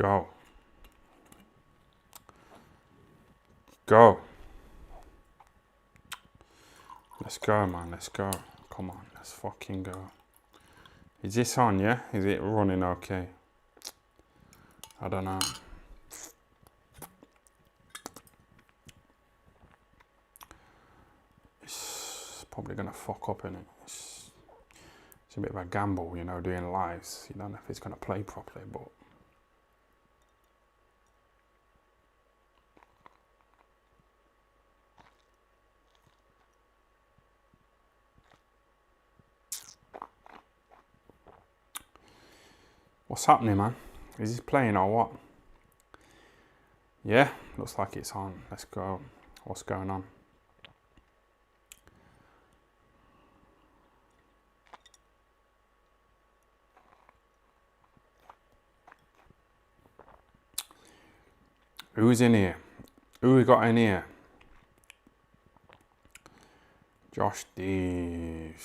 Go. Go. Let's go, man. Let's go. Come on. Let's fucking go. Is this on, yeah? Is it running okay? I don't know. It's probably going to fuck up, innit? It's a bit of a gamble, you know, doing lives. You don't know if it's going to play properly, but... What's happening, man? Is this playing or what? Yeah, looks like it's on. Let's go. What's going on? Who's in here? Who we got in here? Josh, Dave.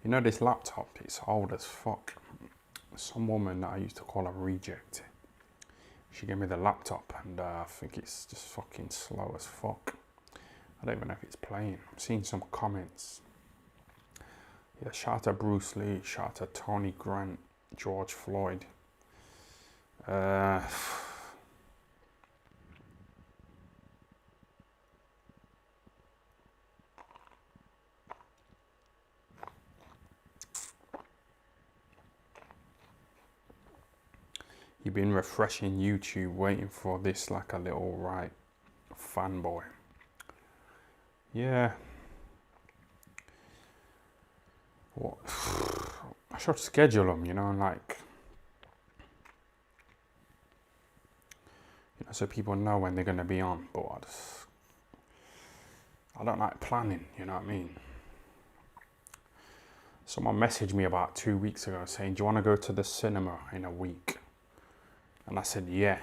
You know, this laptop, it's old as fuck. Some woman that I used to call a reject, she gave me the laptop and I think it's just fucking slow as fuck. I don't even know if it's playing. I'm seeing some comments. Yeah, shout out to Bruce Lee, shout out to Tony Grant, George Floyd. You've been refreshing YouTube waiting for this like a little right fanboy. Yeah. What? I should schedule them, you know, like, you know, so people know when they're going to be on. But I don't like planning, you know what I mean? Someone messaged me about 2 weeks ago saying, do you want to go to the cinema in a week? And I said, yeah.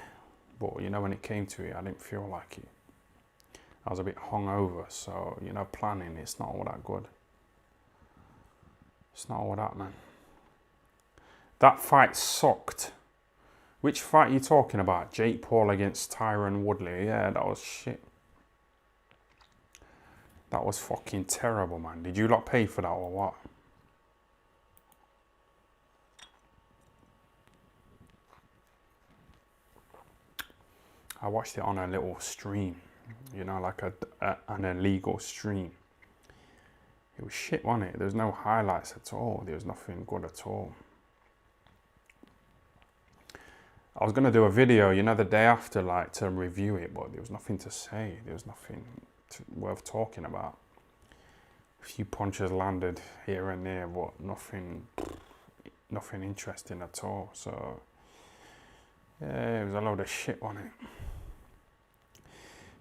But, you know, when it came to it, I didn't feel like it. I was a bit hungover. So, you know, planning, it's not all that good. It's not all that, man. That fight sucked. Which fight are you talking about? Jake Paul against Tyron Woodley. Yeah, that was shit. That was fucking terrible, man. Did you lot pay for that or what? I watched it on a little stream, you know, like an illegal stream. It was shit, wasn't it? There was no highlights at all. There was nothing good at all. I was going to do a video, you know, the day after, like, to review it, but there was nothing to say. There was nothing worth talking about. A few punches landed here and there, but nothing interesting at all. So, yeah, it was a load of shit, wasn't it?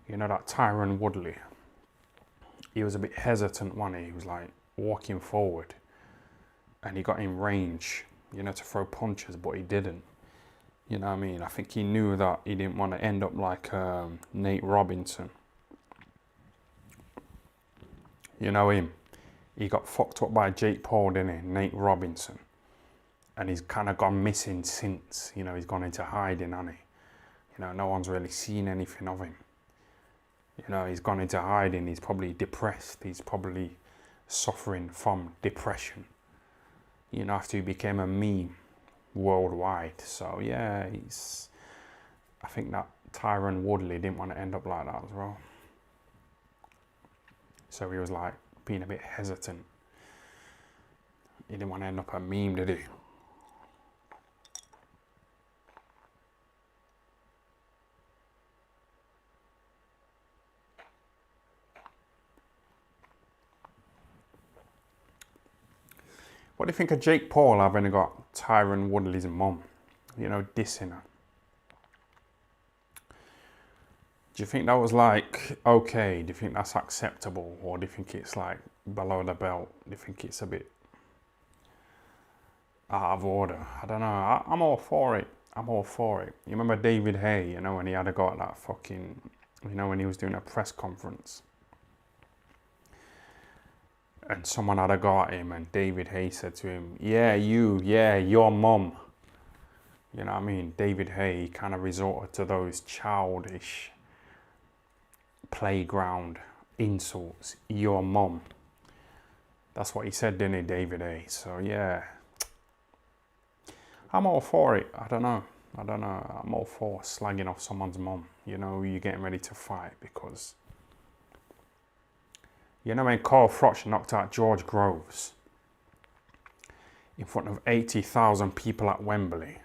You know, that Tyron Woodley, he was a bit hesitant, wasn't he? He was like walking forward and he got in range, you know, to throw punches, but he didn't. You know what I mean? I think he knew that he didn't want to end up like Nate Robinson. You know him? He got fucked up by Jake Paul, didn't he? Nate Robinson. And he's kind of gone missing since. You know, he's gone into hiding, hasn't he? You know, no one's really seen anything of him. You know, he's gone into hiding. He's probably depressed. He's probably suffering from depression. You know, after he became a meme worldwide. So, yeah, I think that Tyron Woodley didn't want to end up like that as well. So he was like being a bit hesitant. He didn't want to end up a meme, did he? What do you think of Jake Paul having got Tyron Woodley's mum? You know, dissing her. Do you think that was like, okay? Do you think that's acceptable? Or do you think it's like below the belt? Do you think it's a bit out of order? I don't know. I'm all for it. I'm all for it. You remember David Hay, you know, when he had a go at that fucking, you know, when he was doing a press conference. And someone had a go at him and David Hay said to him, yeah, your mum. You know what I mean? David Hay kind of resorted to those childish playground insults. Your mum. That's what he said, didn't he, David Hay? So yeah, I'm all for it. I don't know. I'm all for slagging off someone's mum. You know, you're getting ready to fight because, you know, when Carl Froch knocked out George Groves in front of 80,000 people at Wembley,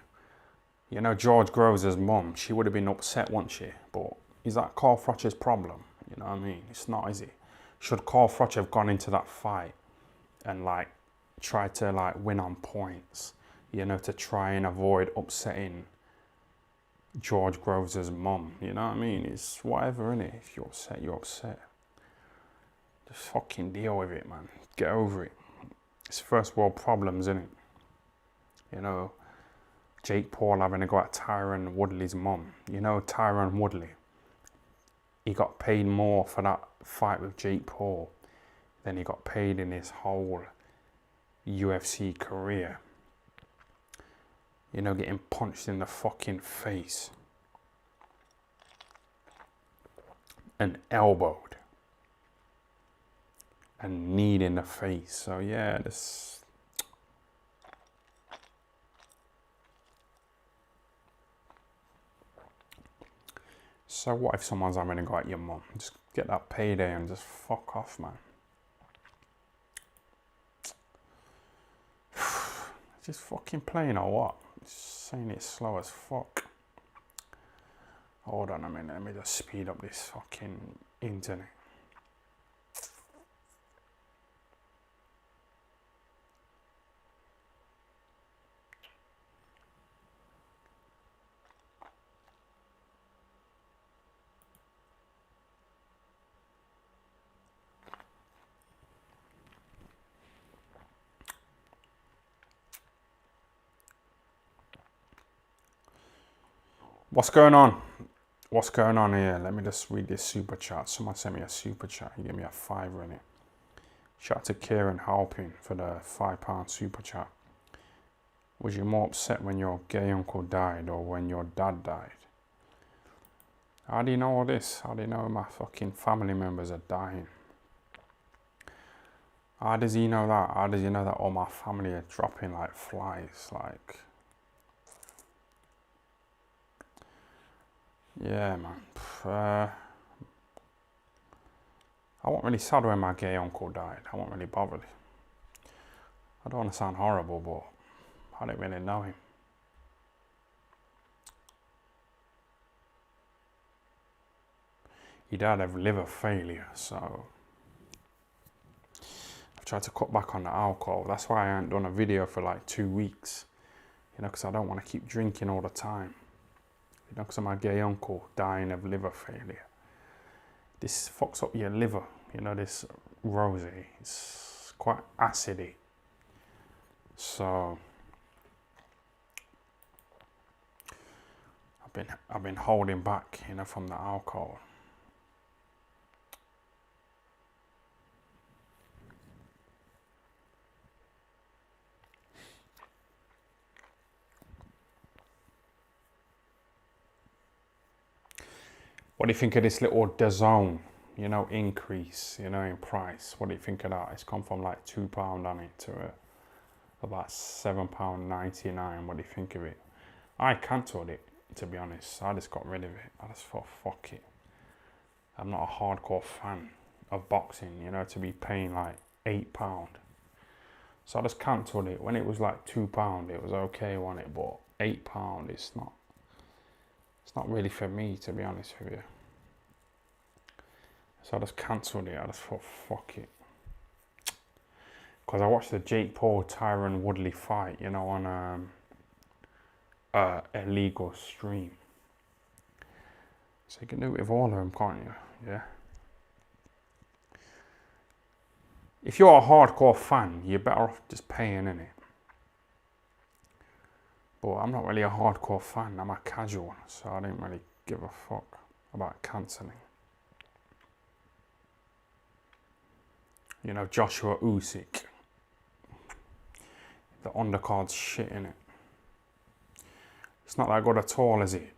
you know, George Groves' mum, she would have been upset, wouldn't she? But is that Carl Froch's problem? You know what I mean? It's not, is it? Should Carl Froch have gone into that fight and like try to like win on points, you know, to try and avoid upsetting George Groves' mum? You know what I mean? It's whatever, innit? If you're upset, you're upset. Just fucking deal with it, man. Get over it. It's first world problems, innit? You know, Jake Paul having to go at Tyron Woodley's mum. You know, Tyron Woodley, he got paid more for that fight with Jake Paul than he got paid in his whole UFC career. You know, getting punched in the fucking face and elbowed and kneed in the face. So yeah, this. So what if someone's having a go at your mum? Just get that payday and just fuck off, man. Just fucking playing or what? Just saying it slow as fuck. Hold on a minute, let me just speed up this fucking internet. What's going on? What's going on here? Let me just read this super chat. Someone sent me a super chat. He gave me a $5 in it. Shout out to Kieran Halpin for the £5 super chat. Was you more upset when your gay uncle died or when your dad died? How do you know all this? How do you know my fucking family members are dying? How does he know that? How does he know that all my family are dropping like flies? Like, yeah, man. I wasn't really sad when my gay uncle died. I wasn't really bothered. I don't want to sound horrible, but I didn't really know him. He died of liver failure, so I've tried to cut back on the alcohol. That's why I haven't done a video for like 2 weeks, you know, because I don't want to keep drinking all the time. You know, because of my gay uncle dying of liver failure. This fucks up your liver, you know, this rosé. It's quite acidy. So I've been holding back, you know, from the alcohol. What do you think of this little DAZN, you know, increase, you know, in price? What do you think of that? It's come from like £2 on it to about £7.99. What do you think of it? I cancelled it, to be honest. I just got rid of it. I just thought, fuck it. I'm not a hardcore fan of boxing, you know, to be paying like £8. So I just cancelled it. When it was like £2, it was okay, wasn't it? But £8, it's not really for me, to be honest with you. So I just cancelled it. I just thought, fuck it. Because I watched the Jake Paul Tyron Woodley fight, you know, on a legal stream. So you can do it with all of them, can't you? Yeah. If you're a hardcore fan, you're better off just paying, innit? But I'm not really a hardcore fan, I'm a casual, so I didn't really give a fuck about cancelling. You know, Joshua Usyk. The undercard's shit in it. It's not that good at all, is it?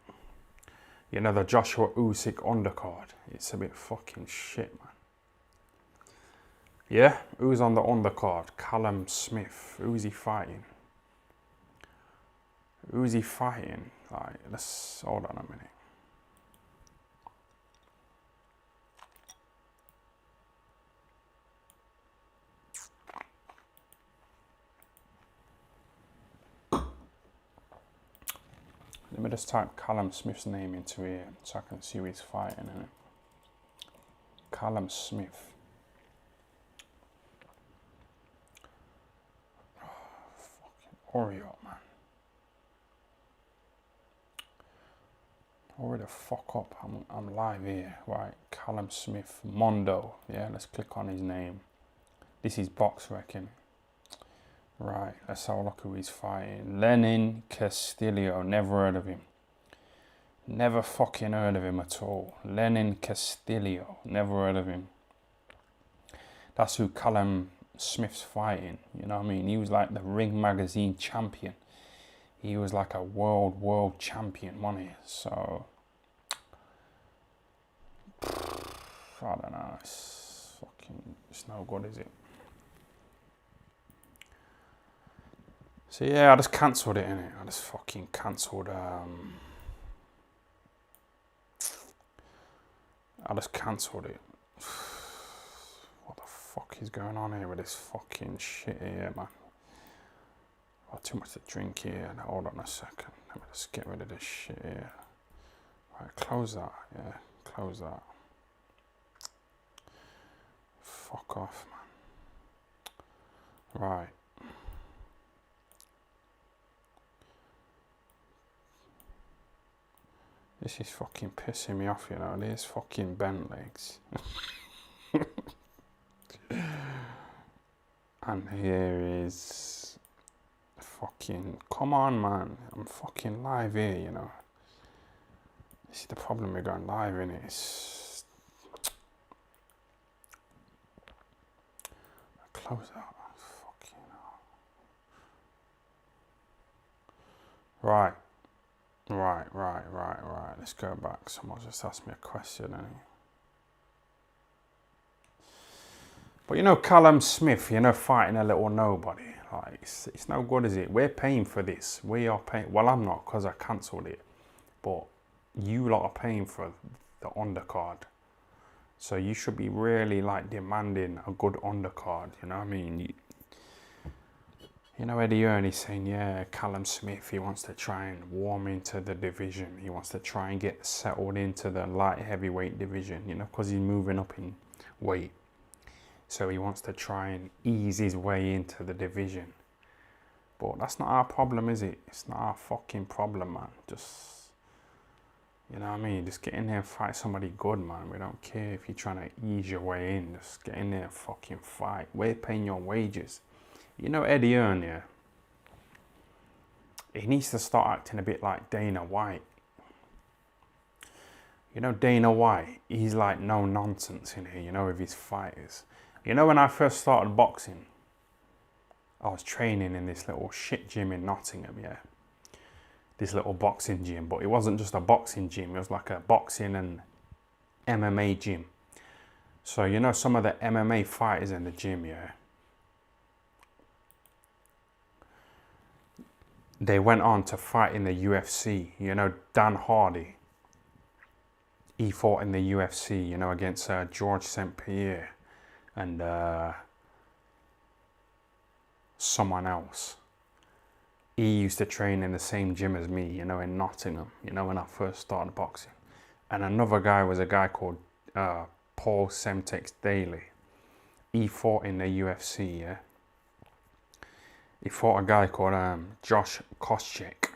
You know, the Joshua Usyk undercard. It's a bit fucking shit, man. Yeah? Who's on the undercard? Callum Smith. Who's he fighting? Who's he fighting? Like, let's hold on a minute. Let me just type Callum Smith's name into here so I can see who he's fighting in it. Callum Smith. Oh, fucking hurry up, man. Hurry the fuck up. I'm live here. Right, Callum Smith. Mondo. Yeah, let's click on his name. This is Box Wrecking. Right, let's have a look who he's fighting. Lenin Castillo, never heard of him. Never fucking heard of him at all. Lenin Castillo, never heard of him. That's who Callum Smith's fighting, you know what I mean? He was like the Ring Magazine champion. He was like a world champion, wasn't he? So, I don't know, it's no good, is it? So yeah, I just cancelled it, innit? I just fucking cancelled, I just cancelled it. What the fuck is going on here with this fucking shit here, man? Got too much to drink here. Now, hold on a second. Let me just get rid of this shit here. Right, close that, yeah, close that. Fuck off, man. Right. This is fucking pissing me off, you know. These fucking bent legs. And here is fucking, come on, man. I'm fucking live here, you know. This is the problem with going live, innit? It's... Close that. Fucking hell. Right. Right. Let's go back. Someone just asked me a question, innit? But you know, Callum Smith, you know, fighting a little nobody. Like, it's no good, is it? We're paying for this. We are paying. Well, I'm not, because I cancelled it. But you lot are paying for the undercard. So you should be really, like, demanding a good undercard. You know what I mean? You know, Eddie Hearn is saying, yeah, Callum Smith, he wants to try and warm into the division. He wants to try and get settled into the light heavyweight division, you know, because he's moving up in weight. So he wants to try and ease his way into the division. But that's not our problem, is it? It's not our fucking problem, man. Just, you know what I mean? Just get in there and fight somebody good, man. We don't care if you're trying to ease your way in. Just get in there and fucking fight. We're paying your wages. You know Eddie Hearn, yeah? He needs to start acting a bit like Dana White. You know Dana White? He's like no nonsense in here, you know, with his fighters. You know, when I first started boxing, I was training in this little shit gym in Nottingham, yeah? This little boxing gym, but it wasn't just a boxing gym, it was like a boxing and MMA gym. So, you know, some of the MMA fighters in the gym, yeah? They went on to fight in the UFC. You know, Dan Hardy, he fought in the UFC, you know, against George St. Pierre and someone else. He used to train in the same gym as me, you know, in Nottingham, you know, when I first started boxing. And another guy was a guy called Paul Semtex Daly. He fought in the UFC, yeah. He fought a guy called Josh Koscheck.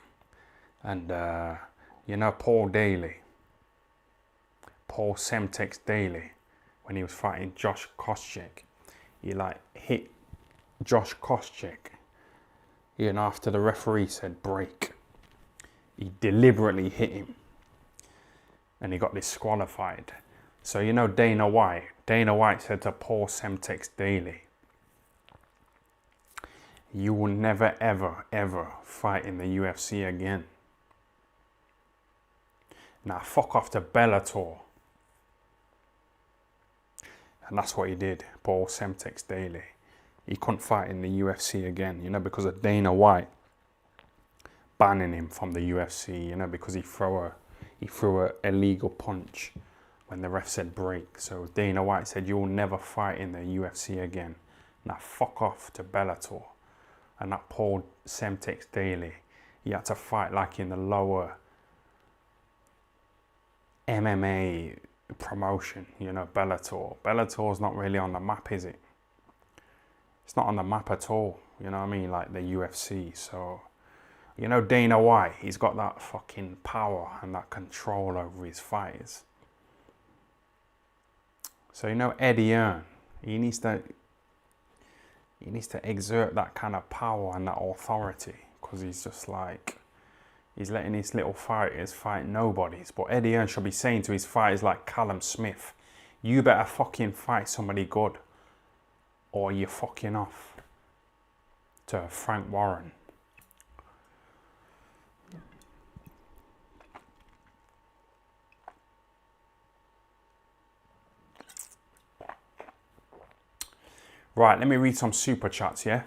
And, you know, Paul Semtex Daly, when he was fighting Josh Koscheck, he, like, hit Josh Koscheck, you know, after the referee said break. He deliberately hit him. And he got disqualified. So you know Dana White said to Paul Semtex Daly, you will never, ever, ever fight in the UFC again. Now fuck off to Bellator. And that's what he did, Paul Semtex Daly. He couldn't fight in the UFC again, you know, because of Dana White banning him from the UFC, you know, because he threw a illegal punch when the ref said break. So Dana White said, you'll never fight in the UFC again. Now fuck off to Bellator. And that Paul Semtex Daly, he had to fight like in the lower MMA promotion, you know, Bellator. Bellator's not really on the map, is it? It's not on the map at all, you know what I mean, like the UFC. So, you know, Dana White, he's got that fucking power and that control over his fighters. So, you know, Eddie Hearn, he needs to exert that kind of power and that authority, because he's just like, he's letting his little fighters fight nobodies. But Eddie Hearn should be saying to his fighters like Callum Smith, you better fucking fight somebody good, or you're fucking off. To Frank Warren. Right, let me read some super chats, yeah?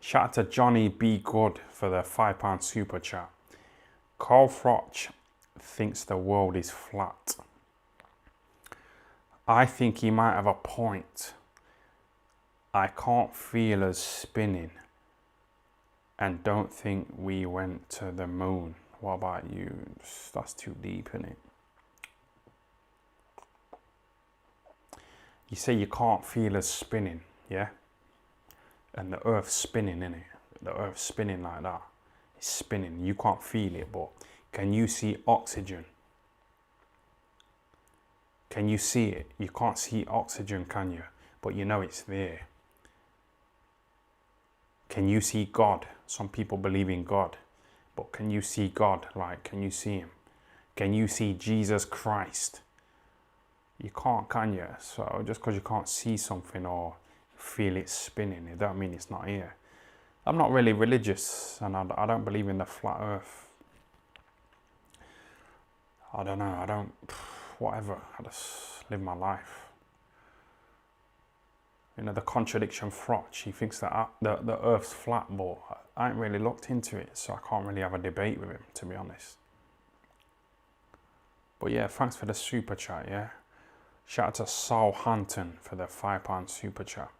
Shout out to Johnny B. Good for the £5 super chat. Carl Froch thinks the world is flat. I think he might have a point. I can't feel us spinning and don't think we went to the moon. What about you? That's too deep, isn't it? You say you can't feel us spinning, yeah? And the earth's spinning, innit? The earth's spinning like that. It's spinning. You can't feel it, but can you see oxygen? Can you see it? You can't see oxygen, can you? But you know it's there. Can you see God? Some people believe in God. But can you see God? Like, can you see him? Can you see Jesus Christ? You can't, can you? So just because you can't see something or feel it spinning, it don't mean it's not here. I'm not really religious, and I don't believe in the flat earth. I don't know, whatever, I just live my life. You know, the contradiction Froch, he thinks that the earth's flat, but I ain't really looked into it, so I can't really have a debate with him, to be honest. But yeah, thanks for the super chat, yeah? Shout out to Saul Hanton for the £5 super chat.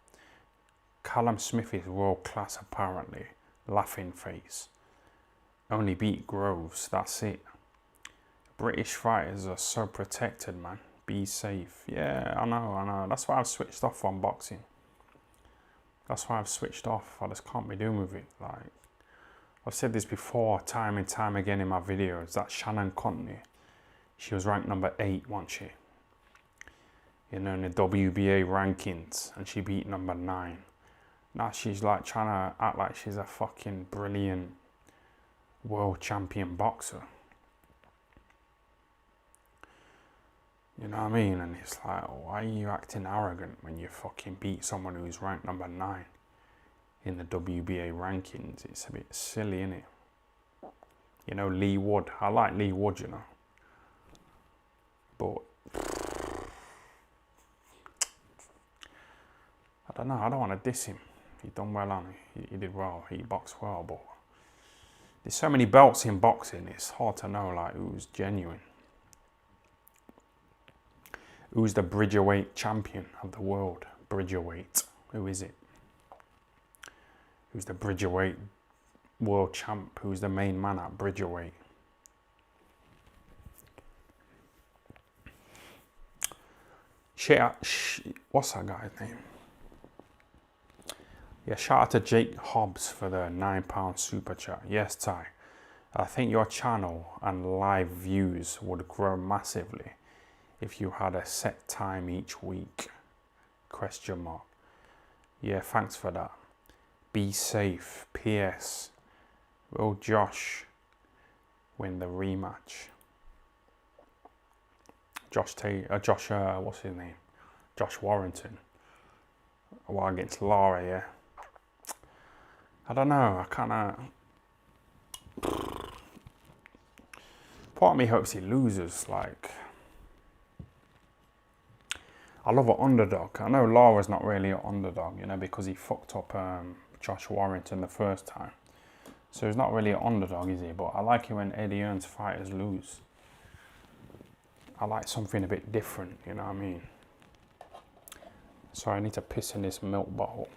Callum Smith is world class apparently. Laughing face. Only beat Groves, that's it. British fighters are so protected, man. Be safe. Yeah, I know. That's why I've switched off from boxing. That's why I've switched off. I just can't be doing with it. Like, I've said this before, time and time again in my videos. That Shannon Contney, she was ranked number 8, wasn't she? You know, in the WBA rankings, and she beat number 9. Now she's like trying to act like she's a fucking brilliant world champion boxer. You know what I mean? And it's like, why are you acting arrogant when you fucking beat someone who's ranked number 9 in the WBA rankings? It's a bit silly, innit? You know, Lee Wood. I like Lee Wood, you know. But I don't know. I don't want to diss him. He done well on it. He did well. He boxed well, but there's so many belts in boxing. It's hard to know like who's genuine. Who's the Bridgerweight champion of the world? Bridgerweight. Who is it? Who's the Bridgerweight world champ? Who's the main man at Bridgerweight? What's that guy's name? Yeah, shout out to Jake Hobbs for the £9 super chat. Yes, Ty. I think your channel and live views would grow massively if you had a set time each week. ? Yeah, thanks for that. Be safe. PS. Will Josh win the rematch. What's his name? Josh Warrington. Well, against Lara, yeah. I don't know, I kinda... Part of me hopes he loses, like... I love an underdog. I know Lara's not really an underdog, you know, because he fucked up Josh Warrington the first time. So he's not really an underdog, is he? But I like it when Eddie Hearn's fighters lose. I like something a bit different, you know what I mean? Sorry, I need to piss in this milk bottle.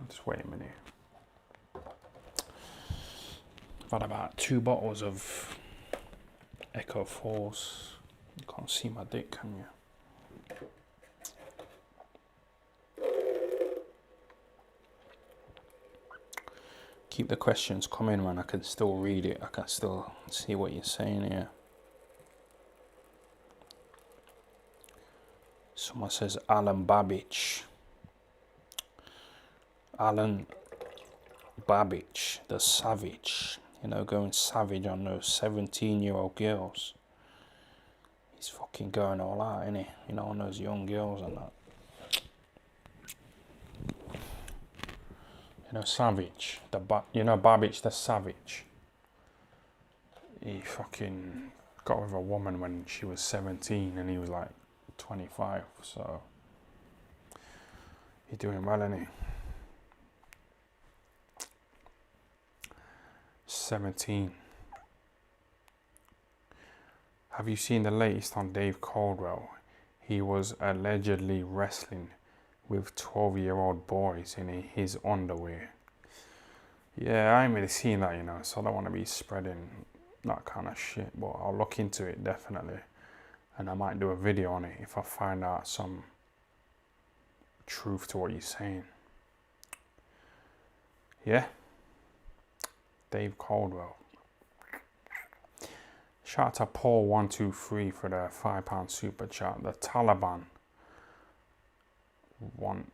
Just wait a minute. I've had about 2 bottles of Echo Force. You can't see my dick, can you? Keep the questions coming, man. I can still read it. I can still see what you're saying here. Someone says Alan Babbage. Alan Babbage, the savage. You know, going savage on those 17-year-old girls. He's fucking going all out, isn't he? You know, on those young girls and that. You know, Savage, Babbage the Savage. He fucking got with a woman when she was 17 and he was like 25, so he's doing well, isn't he? 17. Have you seen the latest on Dave Caldwell? He was allegedly wrestling with 12-year-old boys in his underwear. Yeah, I ain't really seen that, you know, so I don't want to be spreading that kind of shit, but I'll look into it definitely, and I might do a video on it if I find out some truth to what you're saying. Yeah, Dave Caldwell. Shout out to Paul123 for the £5 super chat. The Taliban want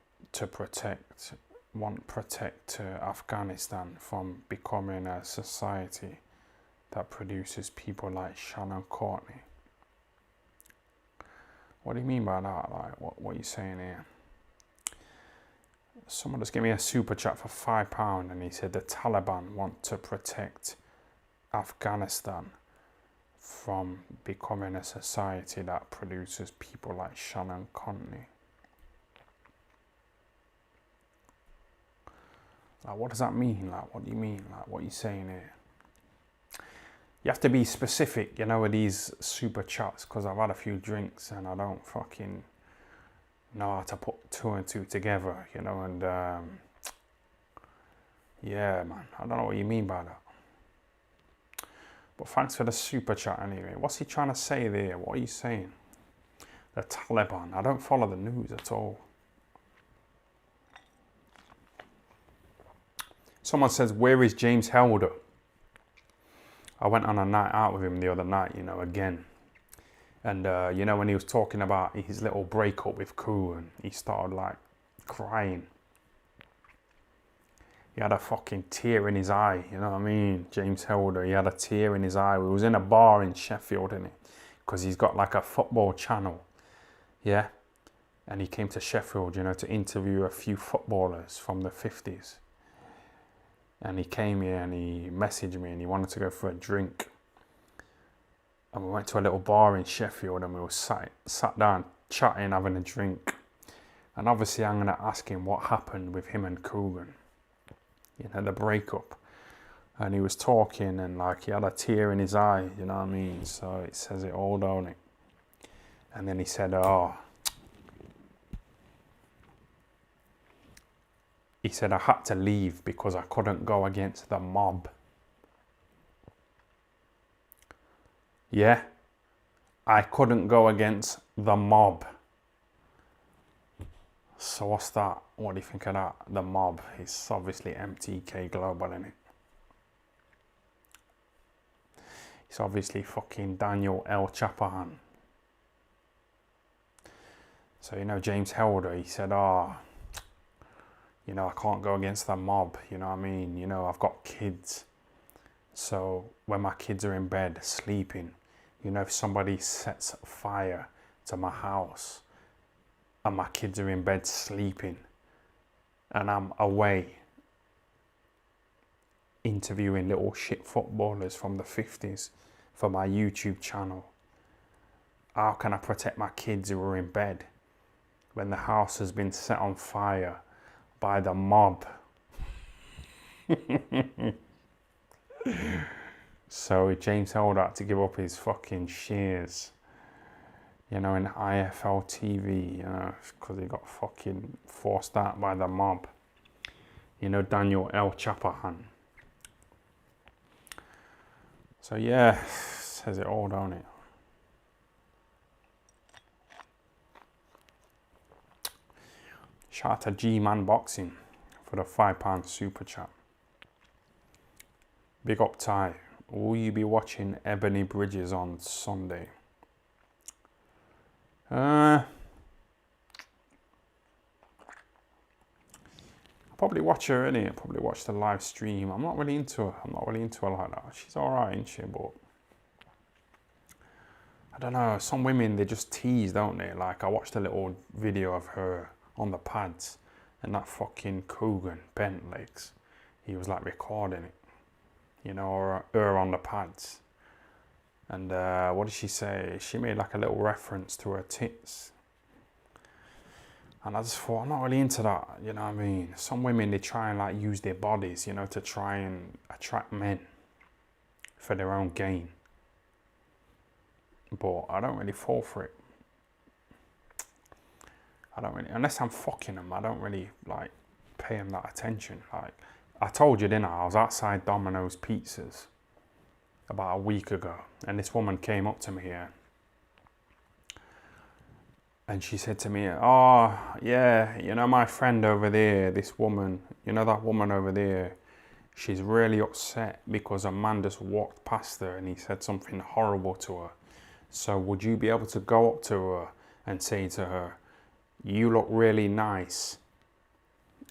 protect Afghanistan from becoming a society that produces people like Shannon Courtney. What do you mean by that? Like, what are you saying here? Someone just gave me a super chat for £5 and he said the Taliban want to protect Afghanistan from becoming a society that produces people like Shannon Courtney. Like, what does that mean? Like, what do you mean? Like, what are you saying here? You have to be specific, you know, with these super chats, because I've had a few drinks and I don't fucking know how to put 2 and 2 together, you know, and yeah, man, I don't know what you mean by that. But thanks for the super chat anyway. What's he trying to say there? What are you saying? The Taliban. I don't follow the news at all. Someone says, where is James Helder? I went on a night out with him the other night, you know, again. And, you know, when he was talking about his little breakup with Koo, he started, like, crying. He had a fucking tear in his eye, you know what I mean? James Helder, he had a tear in his eye. We was in a bar in Sheffield, innit? Because he's got, like, a football channel, yeah? And he came to Sheffield, you know, to interview a few footballers from the 50s. And he came here and he messaged me and he wanted to go for a drink. And we went to a little bar in Sheffield and we were sat down chatting, having a drink. And obviously I'm going to ask him what happened with him and Coogan. You know, the breakup. And he was talking and like he had a tear in his eye, you know what I mean? So it says it all, don't it? And then he said, he said, I had to leave because I couldn't go against the mob. Yeah, I couldn't go against the mob. So what's that? What do you think of that? The mob. It's obviously MTK Global, innit? It's obviously fucking Daniel L. Chapahan. So, you know, James Helder, he said, you know, I can't go against the mob, you know what I mean? You know, I've got kids. So when my kids are in bed sleeping, you know, if somebody sets fire to my house and my kids are in bed sleeping and I'm away interviewing little shit footballers from the 50s for my YouTube channel, how can I protect my kids who are in bed when the house has been set on fire by the mob? So James Held had to give up his fucking shares, you know, in IFL TV, you know, because he got fucking forced out by the mob. You know, Daniel El Chapahan. So yeah, says it all, don't it? Shout out to G-Man Boxing for the £5 super chat. Big up Ty. Will you be watching Ebony Bridges on Sunday? I'll probably watch her, innit? Probably watch the live stream. I'm not really into her. Like that. She's alright, isn't she? But I don't know. Some women, they just tease, don't they? Like, I watched a little video of her on the pads and that fucking Coogan bent legs. He was like recording it, you know, or her on the pads. And what did she say? She made like a little reference to her tits. And I just thought, I'm not really into that, you know what I mean? Some women, they try and like use their bodies, you know, to try and attract men for their own gain. But I don't really fall for it. I don't really, unless I'm fucking them, I don't really like pay them that attention. Like, I told you, didn't I was outside Domino's Pizzas about a week ago, and this woman came up to me here, and she said to me, oh, yeah, you know, my friend over there, this woman, you know, that woman over there, she's really upset because a man just walked past her and he said something horrible to her. So would you be able to go up to her and say to her, you look really nice,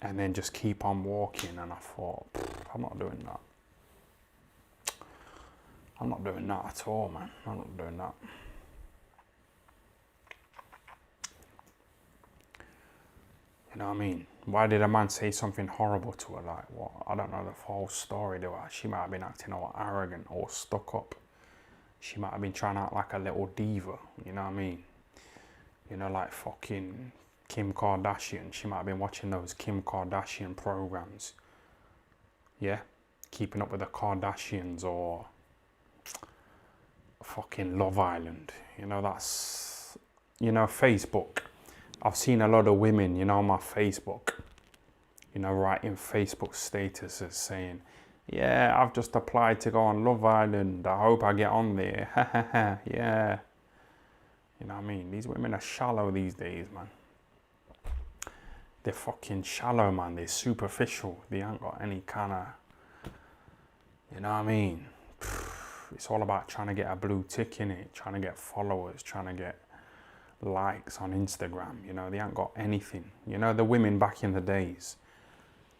and then just keep on walking? And I thought, I'm not doing that. I'm not doing that at all, man. I'm not doing that. You know what I mean? Why did a man say something horrible to her? Like, what? I don't know the whole story. She might have been acting all arrogant or stuck up. She might have been trying to act like a little diva. You know what I mean? You know, like fucking Kim Kardashian. She might have been watching those Kim Kardashian programs. Yeah? Keeping Up with the Kardashians or fucking Love Island. You know, that's, you know, Facebook. I've seen a lot of women, you know, on my Facebook, you know, writing Facebook statuses saying, yeah, I've just applied to go on Love Island. I hope I get on there. Ha ha ha, yeah. You know what I mean? These women are shallow these days, man. They're fucking shallow, man. They're superficial. They ain't got any kind of, you know what I mean? It's all about trying to get a blue tick in it, trying to get followers, trying to get likes on Instagram. You know, they ain't got anything. You know, the women back in the days,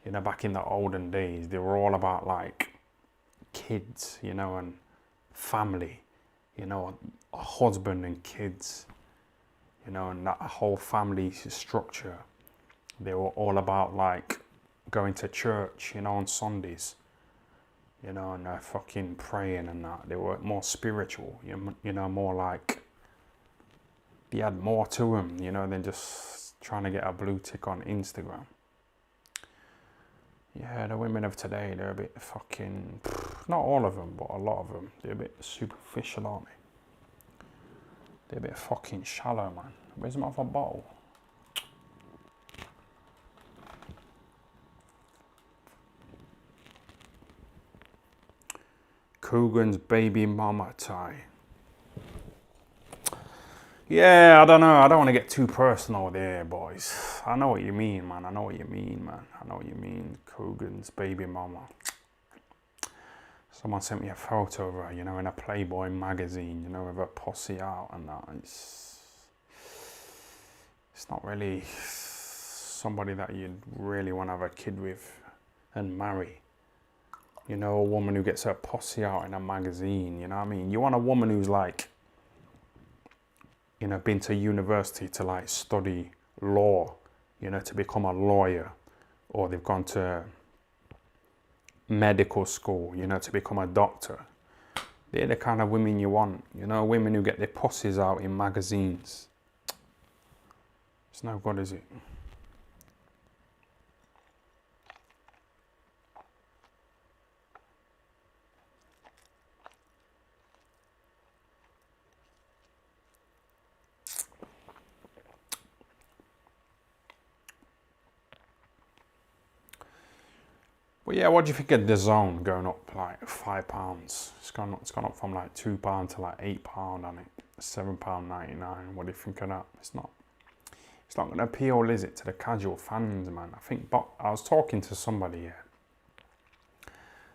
you know, back in the olden days, they were all about like kids, you know, and family, you know, a husband and kids, you know, and that whole family structure. They were all about like going to church, you know, on Sundays, you know, and fucking praying and that. They were more spiritual, you know, more like, they had more to them, you know, than just trying to get a blue tick on Instagram. Yeah, the women of today, they're a bit fucking, not all of them, but a lot of them, they're a bit superficial, aren't they? They're a bit fucking shallow, man. Where's my other bottle? Coogan's baby mama tie. Yeah, I don't know. I don't want to get too personal there, boys. I know what you mean, man. I know what you mean, man. I know what you mean. Coogan's baby mama. Someone sent me a photo of her, you know, in a Playboy magazine, you know, with her pussy out and that. It's not really somebody that you'd really want to have a kid with and marry. You know, a woman who gets her pussy out in a magazine, you know what I mean? You want a woman who's like, you know, been to university to like study law, you know, to become a lawyer, or they've gone to medical school, you know, to become a doctor. They're the kind of women you want, you know, women who get their pussies out in magazines. It's no good, is it? But yeah, what do you think of the zone going up like £5? It's gone up from like £2 to like £8 on it. £7.99. What do you think of that? It's not going to appeal, is it, to the casual fans, man? I think I was talking to somebody here,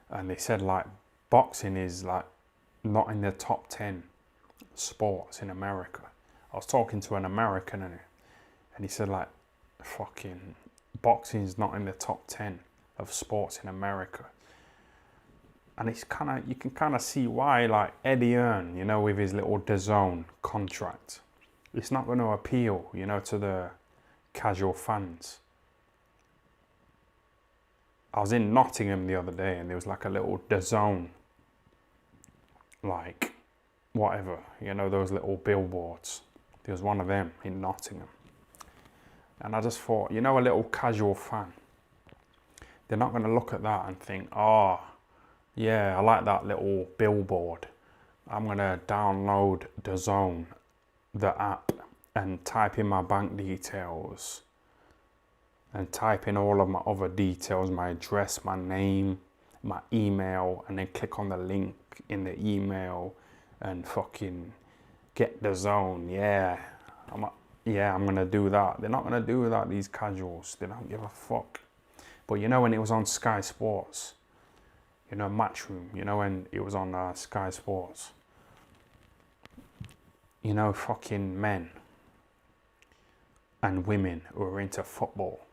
and they said like boxing is like not in the top 10 sports in America. I was talking to an American and he said like fucking boxing is not in the top 10 of sports in America. And it's kind of, you can kind of see why, like Eddie Earn, you know, with his little DAZN contract, it's not going to appeal, you know, to the casual fans. I was in Nottingham the other day and there was like a little DAZN, like whatever, you know, those little billboards. There was one of them in Nottingham. And I just thought, you know, a little casual fan, they're not going to look at that and think, oh, yeah, I like that little billboard. I'm going to download DAZN, the app, and type in my bank details and type in all of my other details, my address, my name, my email, and then click on the link in the email and fucking get DAZN. Yeah, I'm going to do that. They're not going to do that, these casuals. They don't give a fuck. But you know, when it was on Sky Sports, you know, Matchroom, you know, when it was on Sky Sports, you know, fucking men and women who are into football,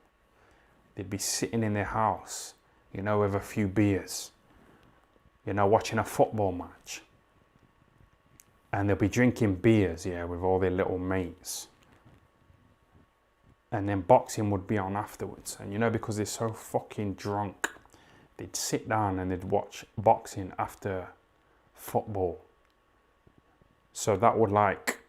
they'd be sitting in their house, you know, with a few beers, you know, watching a football match. And they'll be drinking beers, yeah, with all their little mates. And then boxing would be on afterwards. And you know, because they're so fucking drunk, they'd sit down and they'd watch boxing after football. So that would like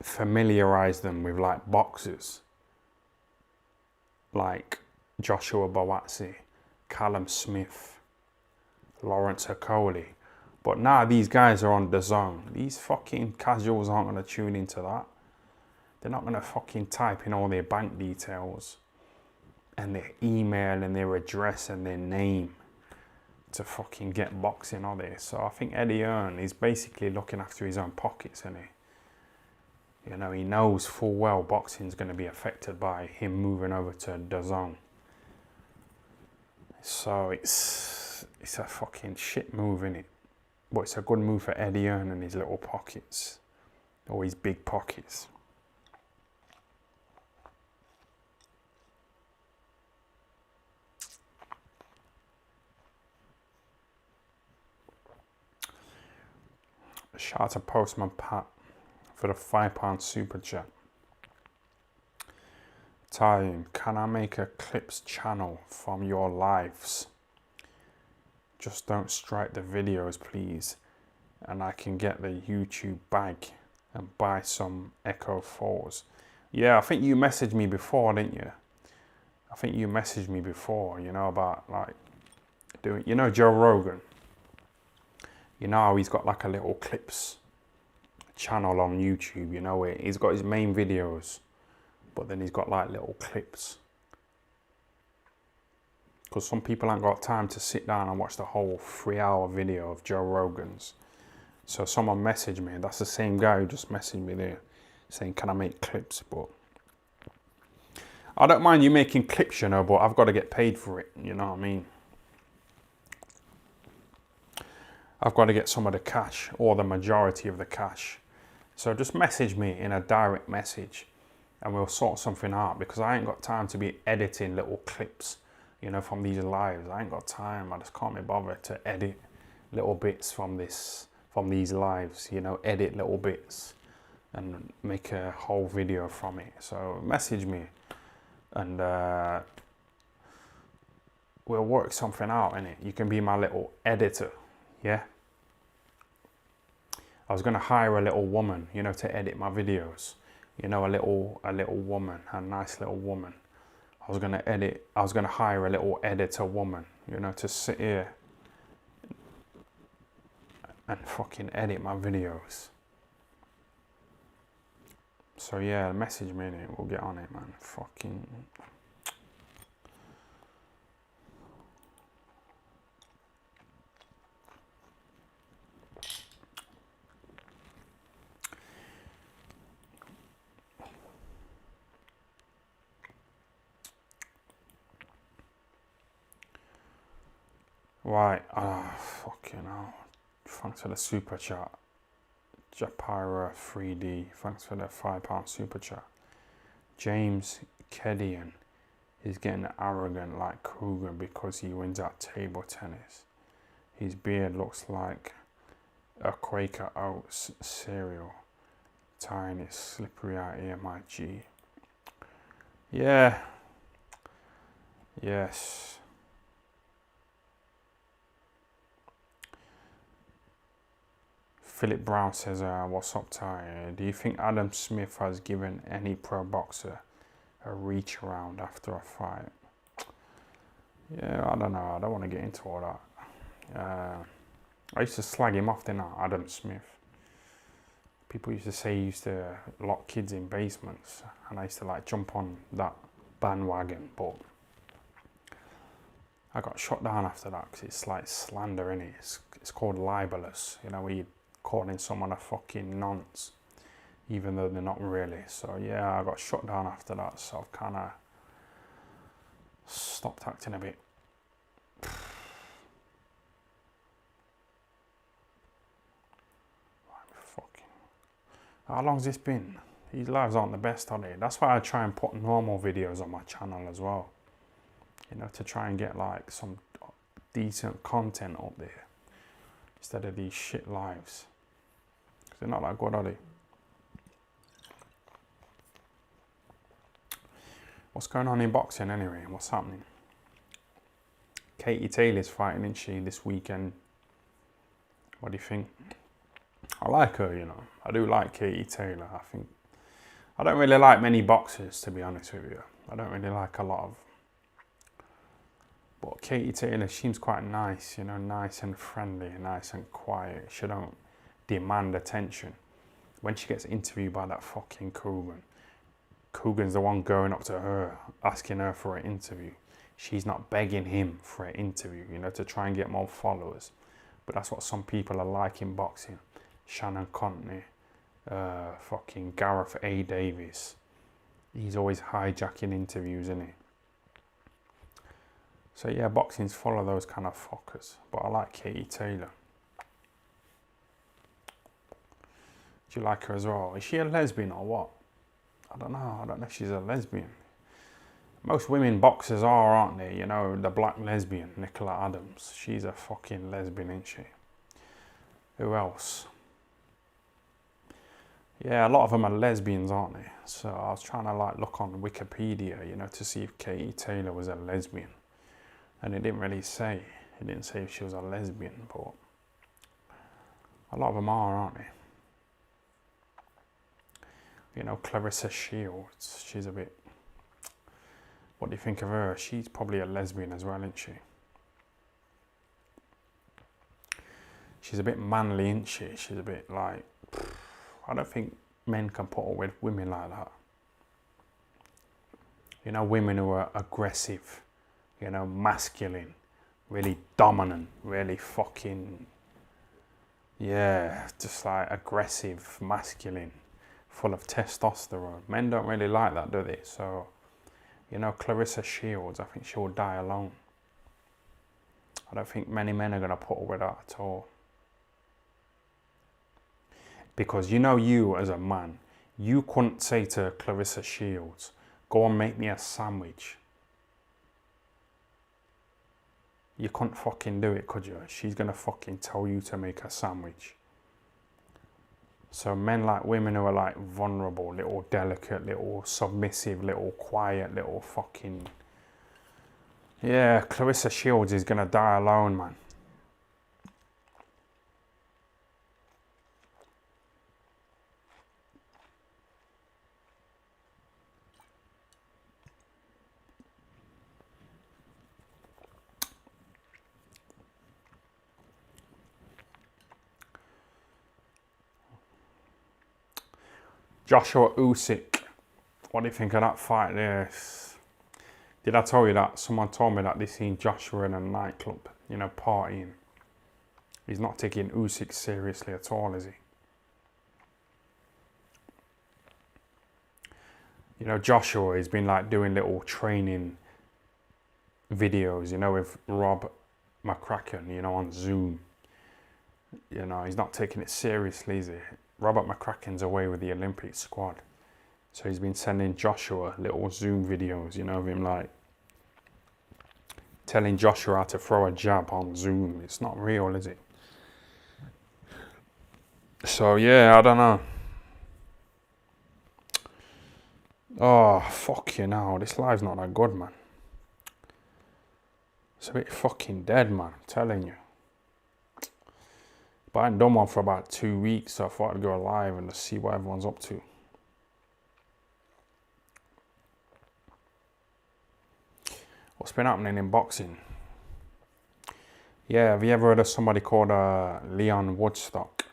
familiarize them with like boxers like Joshua Buatsi, Callum Smith, Lawrence Okoli. But now these guys are on DAZN. These fucking casuals aren't going to tune into that. They're not going to fucking type in all their bank details and their email and their address and their name to fucking get boxing, are they? So I think Eddie Earn is basically looking after his own pockets, isn't he? You know, he knows full well boxing's going to be affected by him moving over to DAZN. So it's a fucking shit move, innit? But it's a good move for Eddie Earn and his little pockets, or his big pockets. Shout out to Postman Pat for the £5 super chat. Tyron, can I make a clips channel from your lives? Just don't strike the videos, please, and I can get the YouTube bag and buy some Echo 4s. Yeah, I think you messaged me before, didn't you? I think you messaged me before, you know, about like doing, you know, Joe Rogan. You know how he's got like a little clips channel on YouTube, you know, where he's got his main videos, but then he's got like little clips. Because some people ain't got time to sit down and watch the whole 3-hour video of Joe Rogan's. So someone messaged me, and that's the same guy who just messaged me there, saying, can I make clips? But I don't mind you making clips, you know, but I've got to get paid for it, you know what I mean? I've got to get some of the cash, or the majority of the cash. So just message me in a direct message and we'll sort something out, because I ain't got time to be editing little clips you know, from these lives. I ain't got time. I just can't be bothered to edit little bits from these lives, you know, edit little bits and make a whole video from it. So message me and we'll work something out, innit? You can be my little editor, yeah? I was gonna hire a little woman, you know, to edit my videos. You know, a little woman, a nice little woman. I was gonna hire a little editor woman, you know, to sit here and fucking edit my videos. So yeah, message me, innit? We'll get on it, man. Fucking. Right, fucking hell. Thanks for the super chat. Japira 3D, thanks for the £5 super chat. James Kedian is getting arrogant like Kruger because he wins at table tennis. His beard looks like a Quaker Oats cereal. Tyron is slippery out here, my G. Yeah. Yes. Philip Brown says, what's up, Ty? Do you think Adam Smith has given any pro boxer a reach around after a fight? Yeah, I don't know. I don't want to get into all that. I used to slag him off, didn't I, Adam Smith? People used to say he used to lock kids in basements, and I used to like jump on that bandwagon, but I got shot down after that because it's like slander, innit? It's called libelous, you know, where you calling someone a fucking nonce, even though they're not really. So yeah, I got shut down after that, so I've kind of stopped acting a bit. Fucking. How long's this been? These lives aren't the best, are they? That's why I try and put normal videos on my channel as well. You know, to try and get like some decent content up there instead of these shit lives. They're not that good, are they? What's going on in boxing anyway? What's happening? Katie Taylor's fighting, isn't she, this weekend? What do you think? I like her, you know. I do like Katie Taylor. I don't really like many boxers, to be honest with you. I don't really like a lot of. But Katie Taylor seems quite nice, you know, nice and friendly, nice and quiet. She don't demand attention. When she gets interviewed by that fucking Coogan's the one going up to her, asking her for an interview. She's not begging him for an interview, you know, to try and get more followers. But that's what some people are like in boxing. Shannon Contney, fucking Gareth A. Davis. He's always hijacking interviews, isn't he? So yeah, boxing's full of those kind of fuckers. But I like Katie Taylor. Do you like her as well? Is she a lesbian or what? I don't know. I don't know if she's a lesbian. Most women boxers are, aren't they? You know, the black lesbian, Nicola Adams. She's a fucking lesbian, isn't she? Who else? Yeah, a lot of them are lesbians, aren't they? So I was trying to like look on Wikipedia, you know, to see if Katie Taylor was a lesbian. And it didn't really say. It didn't say if she was a lesbian, but a lot of them are, aren't they? You know, Clarissa Shields, she's a bit... What do you think of her? She's probably a lesbian as well, isn't she? She's a bit manly, isn't she? She's a bit like... I don't think men can put up with women like that. You know, women who are aggressive, you know, masculine, really dominant, really fucking... Yeah, just like aggressive, masculine, full of testosterone. Men don't really like that, do they? So, you know, Clarissa Shields, I think she'll die alone. I don't think many men are going to put up with that at all. Because you know, you as a man, you couldn't say to Clarissa Shields, go and make me a sandwich. You couldn't fucking do it, could you? She's gonna fucking tell you to make a sandwich. So men like women who are like vulnerable, little delicate, little submissive, little quiet, little fucking... Yeah, Clarissa Shields is gonna die alone, man. Joshua Usyk, what do you think of that fight there? Did I tell you that? Someone told me that they seen Joshua in a nightclub, you know, partying. He's not taking Usyk seriously at all, is he? You know, Joshua has been like doing little training videos, you know, with Rob McCracken, you know, on Zoom. You know, he's not taking it seriously, is he? Robert McCracken's away with the Olympic squad. So he's been sending Joshua little Zoom videos, you know, of him like telling Joshua how to throw a jab on Zoom. It's not real, is it? So yeah, I don't know. Oh, fuck you now. This life's not that good, man. It's a bit fucking dead, man. I'm telling you. But I hadn't done one for about 2 weeks, so I thought I'd go live and just see what everyone's up to. What's been happening in boxing? Yeah, have you ever heard of somebody called Leon Woodstock?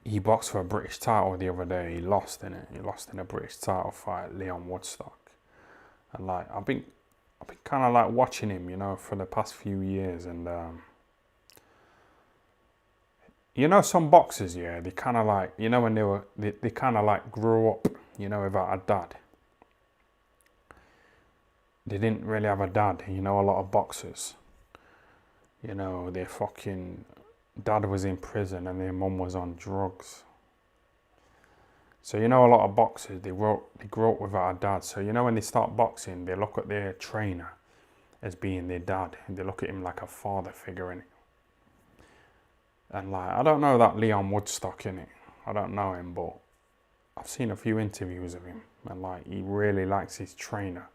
He boxed for a British title the other day. He lost in it. He lost in a British title fight, Leon Woodstock. And like, I've been kind of like watching him, you know, for the past few years, and you know, some boxers, yeah, they kind of like, you know, when they kind of like grew up, you know, without a dad. They didn't really have a dad, you know, a lot of boxers. You know, their fucking dad was in prison and their mum was on drugs. So, you know, a lot of boxers, they grew up without a dad. So, you know, when they start boxing, they look at their trainer as being their dad. And they look at him like a father figure, innit? And like, I don't know that Leon Woodstock, innit? I don't know him, but I've seen a few interviews of him. And like, he really likes his trainer.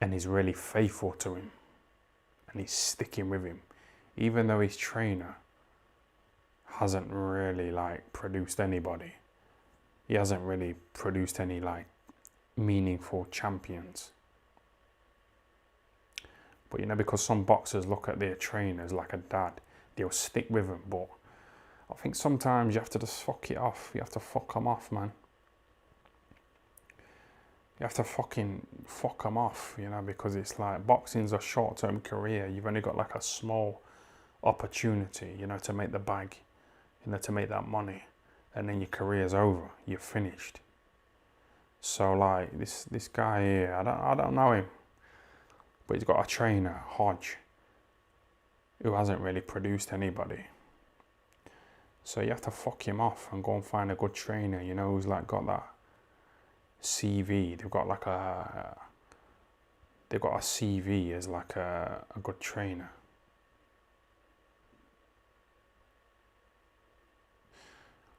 And he's really faithful to him. And he's sticking with him. Even though his trainer hasn't really like produced anybody. He hasn't really produced any like meaningful champions. But you know, because some boxers look at their trainers like a dad, they'll stick with them. But I think sometimes you have to just fuck it off. You have to fuck them off, man. You have to fucking fuck them off, you know, because it's like boxing's a short-term career. You've only got like a small opportunity, you know, to make the bag, you know, to make that money, and then your career's over. You're finished. So like this guy here, I don't know him, but he's got a trainer, Hodge, who hasn't really produced anybody. So you have to fuck him off and go and find a good trainer, you know, who's like got that CV. They've got like a CV as like a good trainer.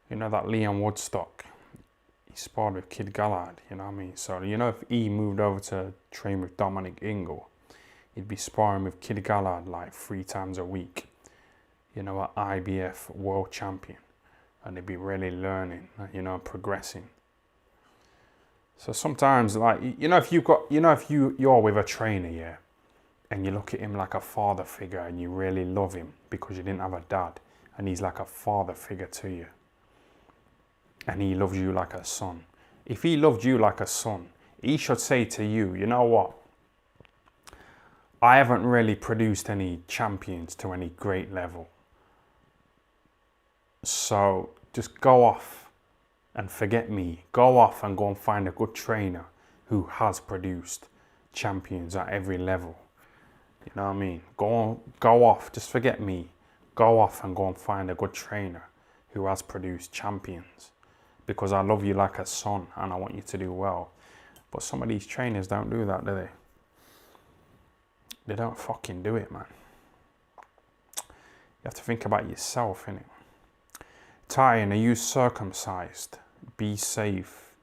You know that Leon Woodstock, he sparred with Kid Galahad, you know what I mean? So you know, if he moved over to train with Dominic Ingle, he'd be sparring with Kid Galahad like 3 times a week, you know, an IBF world champion, and they'd be really learning, you know, progressing. So sometimes, like, you know, if you're with a trainer, yeah, and you look at him like a father figure and you really love him because you didn't have a dad, and he's like a father figure to you, and he loves you like a son. If he loved you like a son, he should say to you, you know what? I haven't really produced any champions to any great level. So just go off and forget me. Go off and go and find a good trainer who has produced champions at every level. You know what I mean? Go off, just forget me. Go off and go and find a good trainer who has produced champions. Because I love you like a son and I want you to do well. But some of these trainers don't do that, do they? They don't fucking do it, man. You have to think about yourself, innit? Tyron, are you circumcised? Be safe.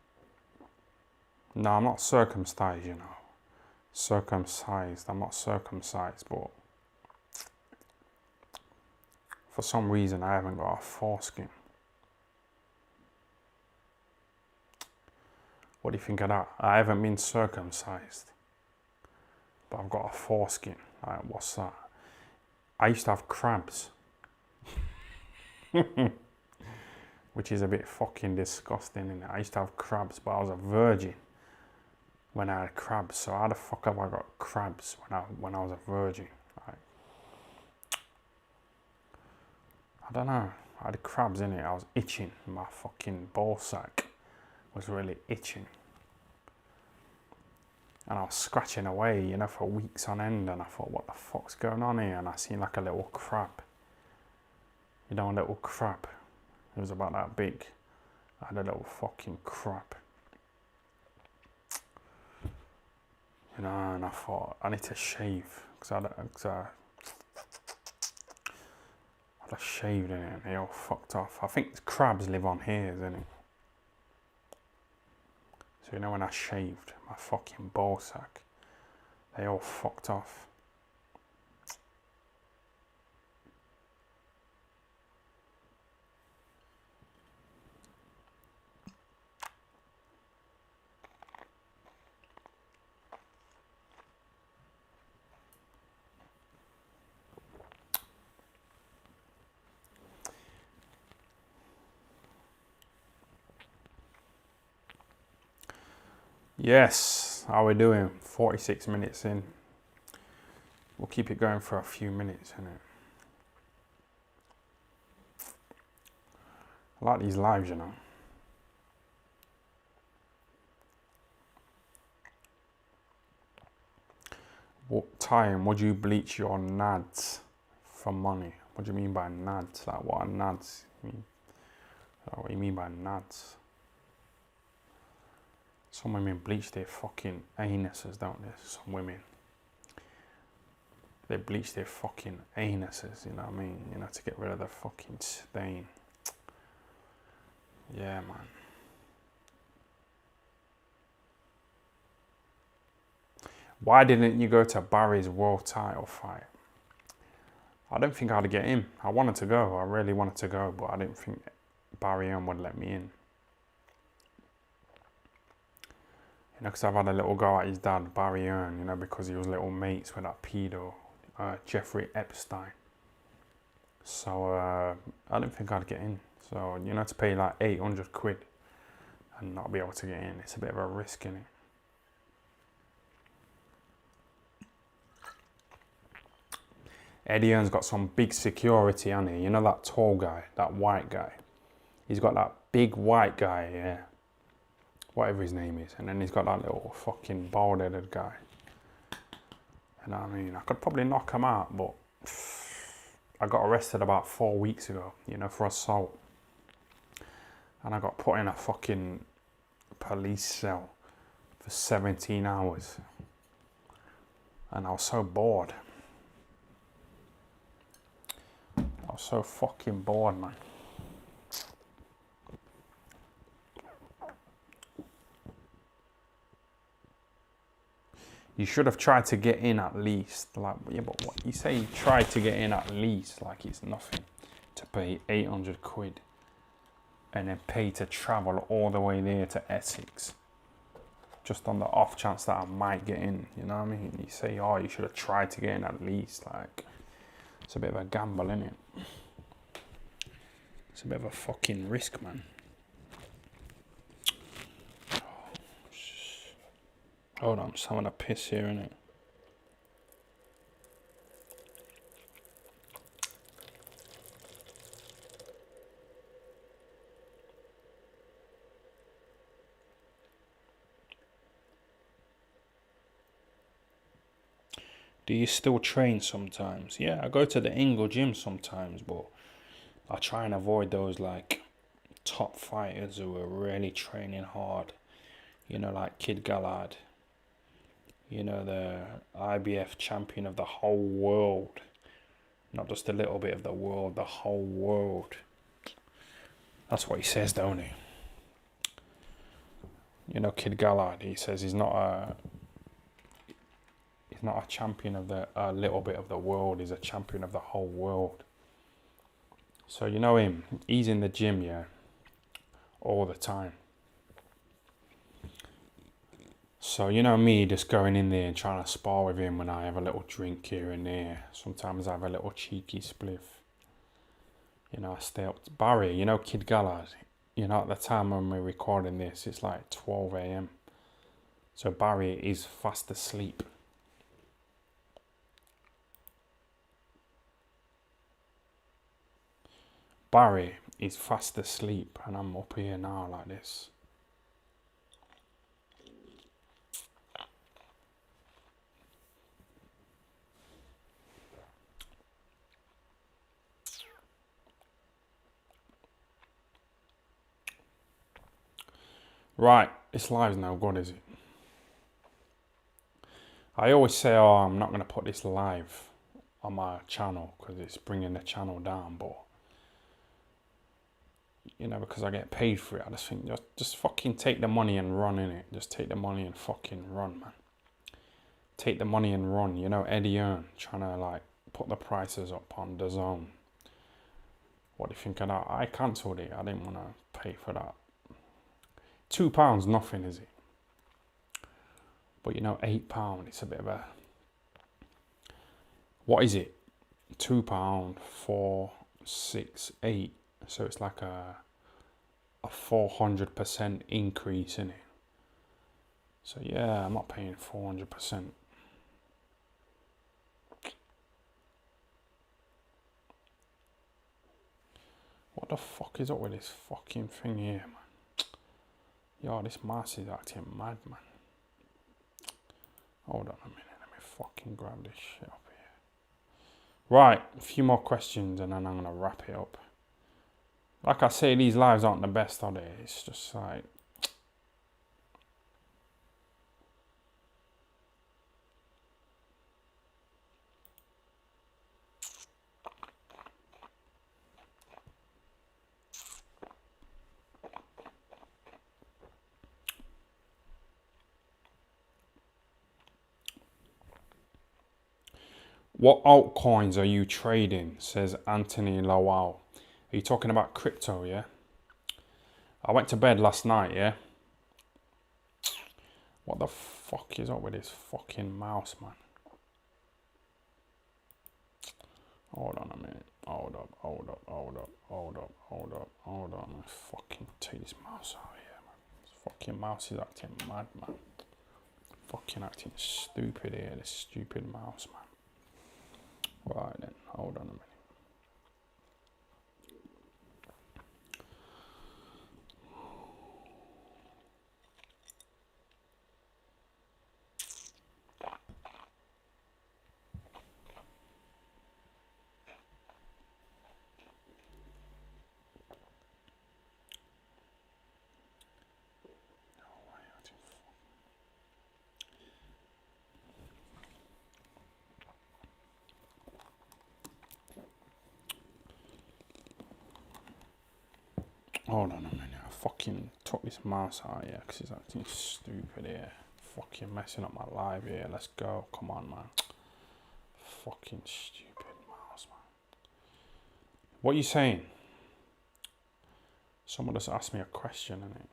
No, I'm not circumcised, you know. Circumcised. I'm not circumcised, but for some reason I haven't got a foreskin. What do you think of that? I haven't been circumcised, but I've got a foreskin. Like, what's that? I used to have crabs. Which is a bit fucking disgusting, innit? I used to have crabs, but I was a virgin when I had crabs. So how the fuck have I got crabs when I was a virgin? Like, I don't know. I had crabs in it. I was itching. My fucking ball sack was really itching. And I was scratching away, you know, for weeks on end. And I thought, what the fuck's going on here? And I seen like a little crab. You know, a little crab. It was about that big. I had a little fucking crab. You know, and I thought, I need to shave. Because I had shaved in it and they all fucked off. I think crabs live on here, isn't it? So, you know, when I shaved my fucking ball sack, they all fucked off. Yes, how we doing? 46 minutes in. We'll keep it going for a few minutes, innit? I like these lives, you know. What time would you bleach your nads for money? What do you mean by nads? Like, what are nads? Like, what do you mean by nads? Some women bleach their fucking anuses, don't they? Some women. They bleach their fucking anuses, you know what I mean? You know, to get rid of the fucking stain. Yeah, man. Why didn't you go to Barry's world title fight? I don't think I'd get in. I wanted to go. I really wanted to go, but I didn't think Barry would let me in. You know, because I've had a little go at his dad, Barry Earn, you know, because he was little mates with that pedo, Jeffrey Epstein. So I didn't think I'd get in. So, you know, to pay like 800 quid and not be able to get in, it's a bit of a risk, innit? Eddie Earn's got some big security on here. You know that tall guy, that white guy? He's got that big white guy, yeah. Whatever his name is. And then he's got that little fucking bald-headed guy. You know what I mean? I could probably knock him out, but I got arrested about 4 weeks ago, you know, for assault. And I got put in a fucking police cell for 17 hours. And I was so bored. I was so fucking bored, man. You should have tried to get in at least. Like, yeah, but what you say you tried to get in at least, like it's nothing to pay 800 quid and then pay to travel all the way there to Essex just on the off chance that I might get in, you know what I mean? You say, oh, you should have tried to get in at least. Like, it's a bit of a gamble, innit? It's a bit of a fucking risk, man. Hold on, I'm just having a piss here, innit? Do you still train sometimes? Yeah, I go to the Ingle gym sometimes, but I try and avoid those like top fighters who are really training hard You know, like Kid Gallard. You know, the IBF champion of the whole world. Not just a little bit of the world, the whole world. That's what he says, don't he? You know, Kid Gallard, he says he's not a champion of the a little bit of the world, he's a champion of the whole world. So you know him, he's in the gym, yeah, all the time. So you know me, just going in there and trying to spar with him when I have a little drink here and there. Sometimes I have a little cheeky spliff. You know, I stay up. Barry, you know Kid Gallard, you know, at the time when we're recording this, it's like 12 a.m. So Barry is fast asleep. Barry is fast asleep and I'm up here now like this. Right, this live's no good, is it? I always say, oh, I'm not going to put this live on my channel because it's bringing the channel down, but you know, because I get paid for it, I just think just fucking take the money and run, innit? Just take the money and fucking run, man. Take the money and run. You know, Eddie Earn trying to like put the prices up on the zone. What do you think of that? I cancelled it. I didn't want to pay for that. £2, nothing, is it? But you know, £8, it's a bit of a... What is it? £2, 4, 6, 8. So it's like a 400% increase in it. So yeah, I'm not paying 400%. What the fuck is up with this fucking thing here, man? Yo, this mouse is acting mad, man. Hold on a minute, let me fucking grab this shit up here. Right, a few more questions and then I'm gonna wrap it up. Like I say, these lives aren't the best, are they? It's just like... What altcoins are you trading? Says Anthony Lowell. Are you talking about crypto, yeah? I went to bed last night, yeah? What the fuck is up with this fucking mouse, man? Hold on a minute. Hold up. Let's fucking take this mouse out here, man. This fucking mouse is acting mad, man. Fucking acting stupid here, this stupid mouse, man. Right then, hold on a minute. Hold on a minute, I fucking took this mouse out here because it's acting stupid here. Fucking messing up my live here. Let's go, come on, man. Fucking stupid mouse, man. What are you saying? Someone just asked me a question, innit?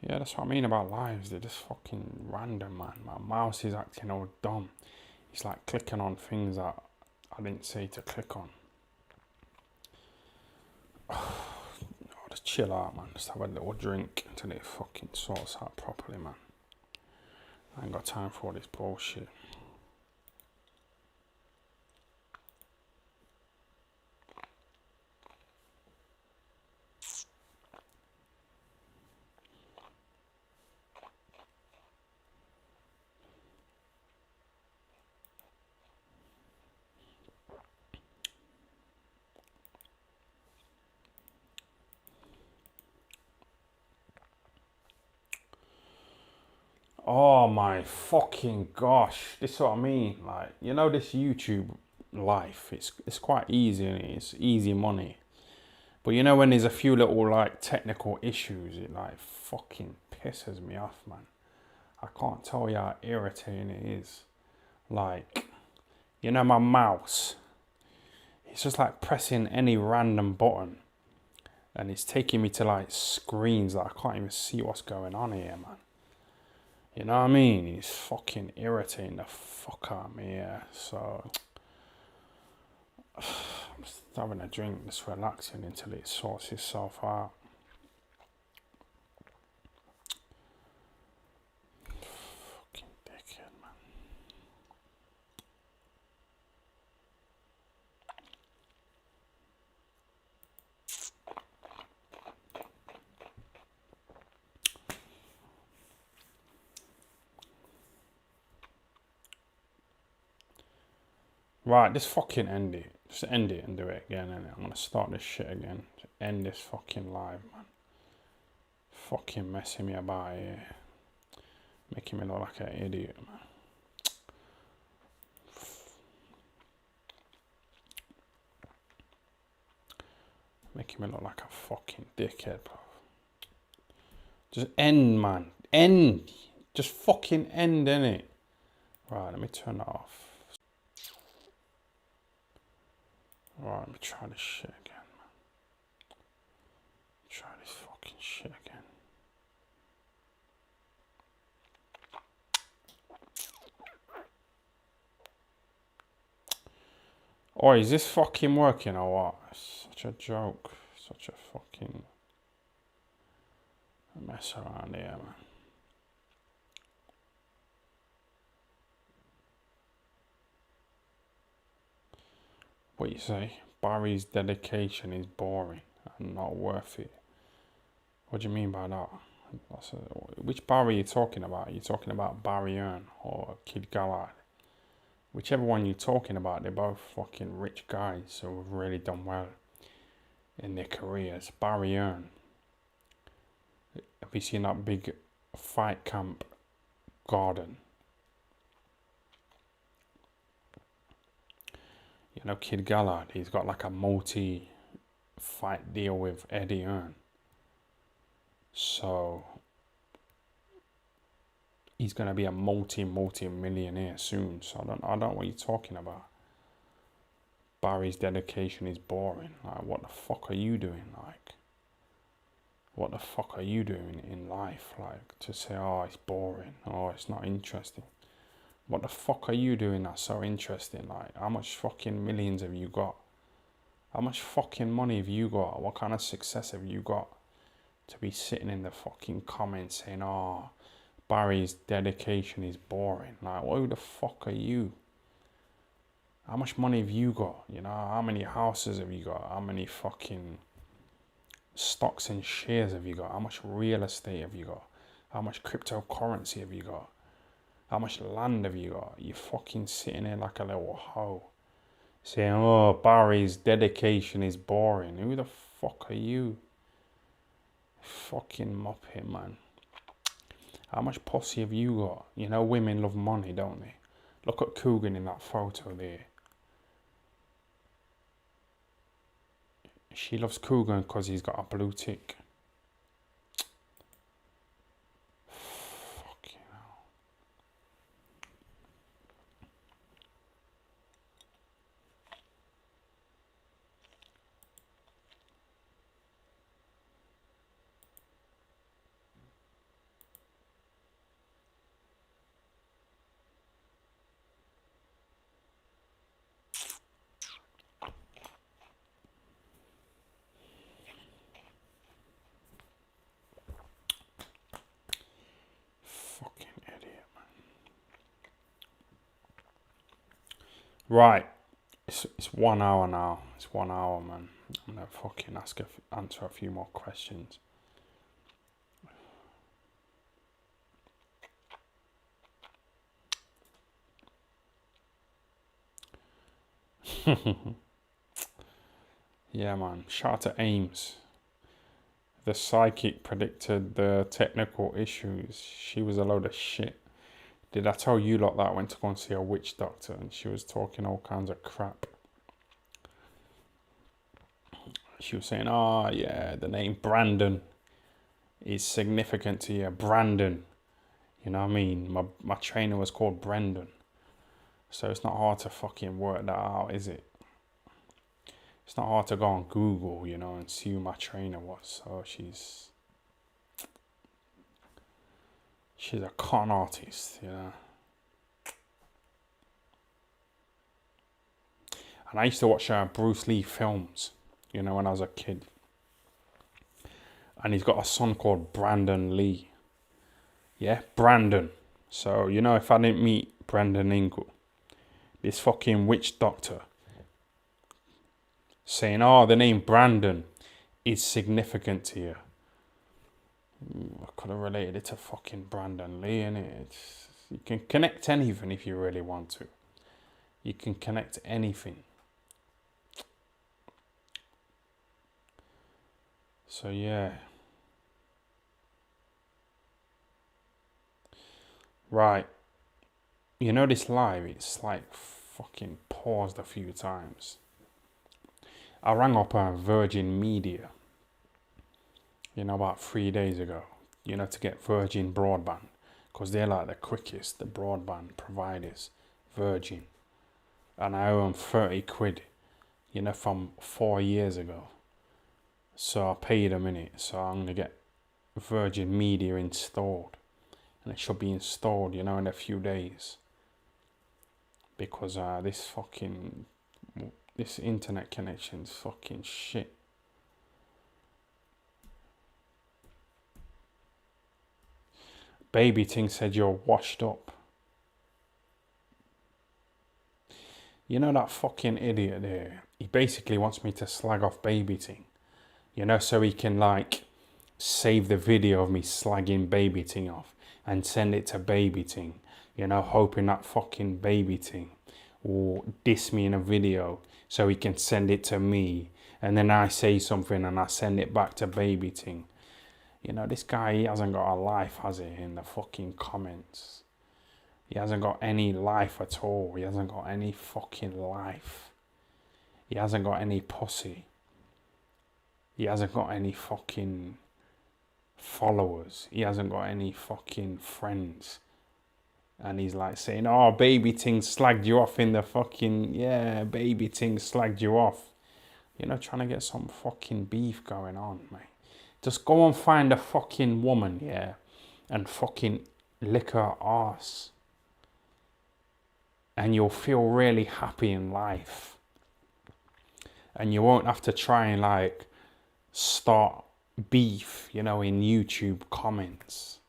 Yeah, that's what I mean about lives. They're just fucking random, man. My mouse is acting all dumb. It's like clicking on things that I didn't say to click on. Oh, just chill out, man. Just have a little drink until it fucking sorts out properly, man. I ain't got time for all this bullshit. Oh my fucking gosh. This is what I mean. Like, you know, this YouTube life, it's quite easy, and it's easy money. But you know, when there's a few little like technical issues, it like fucking pisses me off, man. I can't tell you how irritating it is. Like, you know, my mouse, it's just like pressing any random button, and it's taking me to like screens that I can't even see what's going on here, man. You know what I mean? It's fucking irritating the fuck out of me, yeah. So I'm just having a drink, just relaxing until it sorts itself out. Fucking dickhead, man. Right, just fucking end it. Just end it and do it again, innit? I'm gonna start this shit again. Just end this fucking live, man. Fucking messing me about here. Making me look like an idiot, man. Making me look like a fucking dickhead, bro. Just end, man. End. Just fucking end, innit? Right, let me turn that off. Right, let me try this shit again, man. Try this fucking shit again. Oh, is this fucking working or what? It's such a joke. Such a fucking mess around here, man. What you say? Barry's dedication is boring and not worth it. What do you mean by that? Which Barry are you talking about? Are you talking about Barry Earn or Kid Gallard? Whichever one you're talking about, they're both fucking rich guys who have really done well in their careers. Barry Earn. Have you seen that big fight camp garden? You know, Kid Gallard, he's got like a multi-fight deal with Eddie Earn. So he's gonna be a multi-millionaire soon. So I don't know what you're talking about. Barry's dedication is boring. Like, what the fuck are you doing? Like, what the fuck are you doing in life? Like, to say, oh, it's boring. Oh, it's not interesting. What the fuck are you doing that's so interesting? Like, how much fucking millions have you got? How much fucking money have you got? What kind of success have you got? To be sitting in the fucking comments saying, oh, Barry's dedication is boring. Like, who the fuck are you? How much money have you got? You know, how many houses have you got? How many fucking stocks and shares have you got? How much real estate have you got? How much cryptocurrency have you got? How much land have you got? You're fucking sitting there like a little hoe. Saying, oh, Barry's dedication is boring. Who the fuck are you? Fucking muppet, man. How much pussy have you got? You know, women love money, don't they? Look at Coogan in that photo there. She loves Coogan because he's got a blue tick. Fucking hell. Fucking idiot, man. Right. It's 1 hour now. It's 1 hour, man. I'm gonna fucking answer a few more questions. Yeah, man. Shout out to Ames. The psychic predicted the technical issues. She was a load of shit. Did I tell you lot that I went to go and see a witch doctor and she was talking all kinds of crap? She was saying, oh yeah, the name Brandon is significant to you. Brandon. You know what I mean? My trainer was called Brendan. So it's not hard to fucking work that out, is it? It's not hard to go on Google, you know, and see who my trainer was. So she's a con artist, you know. And I used to watch Bruce Lee films, you know, when I was a kid. And he's got a son called Brandon Lee. Yeah, Brandon. So, you know, if I didn't meet Brandon Ingle, this fucking witch doctor saying, oh, the name Brandon is significant to you. I could have related it to fucking Brandon Lee, innit? You can connect anything if you really want to. You can connect anything. So, yeah. Right. You know this live, it's like fucking paused a few times. I rang up Virgin Media, you know, about 3 days ago, you know, to get Virgin broadband. Because they're like the quickest, the broadband providers, Virgin. And I owe them 30 quid, you know, from 4 years ago. So I paid them in it. So I'm going to get Virgin Media installed. And it should be installed, you know, in a few days. Because this internet connection's fucking shit. Baby Ting said you're washed up. You know that fucking idiot there? He basically wants me to slag off Baby Ting. You know, so he can like save the video of me slagging Baby Ting off and send it to Baby Ting. You know, hoping that fucking Baby Ting will diss me in a video so he can send it to me. And then I say something and I send it back to Baby Ting. You know, this guy, he hasn't got a life, has he, in the fucking comments. He hasn't got any life at all. He hasn't got any fucking life. He hasn't got any pussy. He hasn't got any fucking followers. He hasn't got any fucking friends. And he's like saying, oh, Baby Ting slagged you off in the fucking, yeah, Baby Ting slagged you off. You know, trying to get some fucking beef going on, mate. Just go and find a fucking woman, yeah, and fucking lick her ass. And you'll feel really happy in life. And you won't have to try and like start beef, you know, in YouTube comments.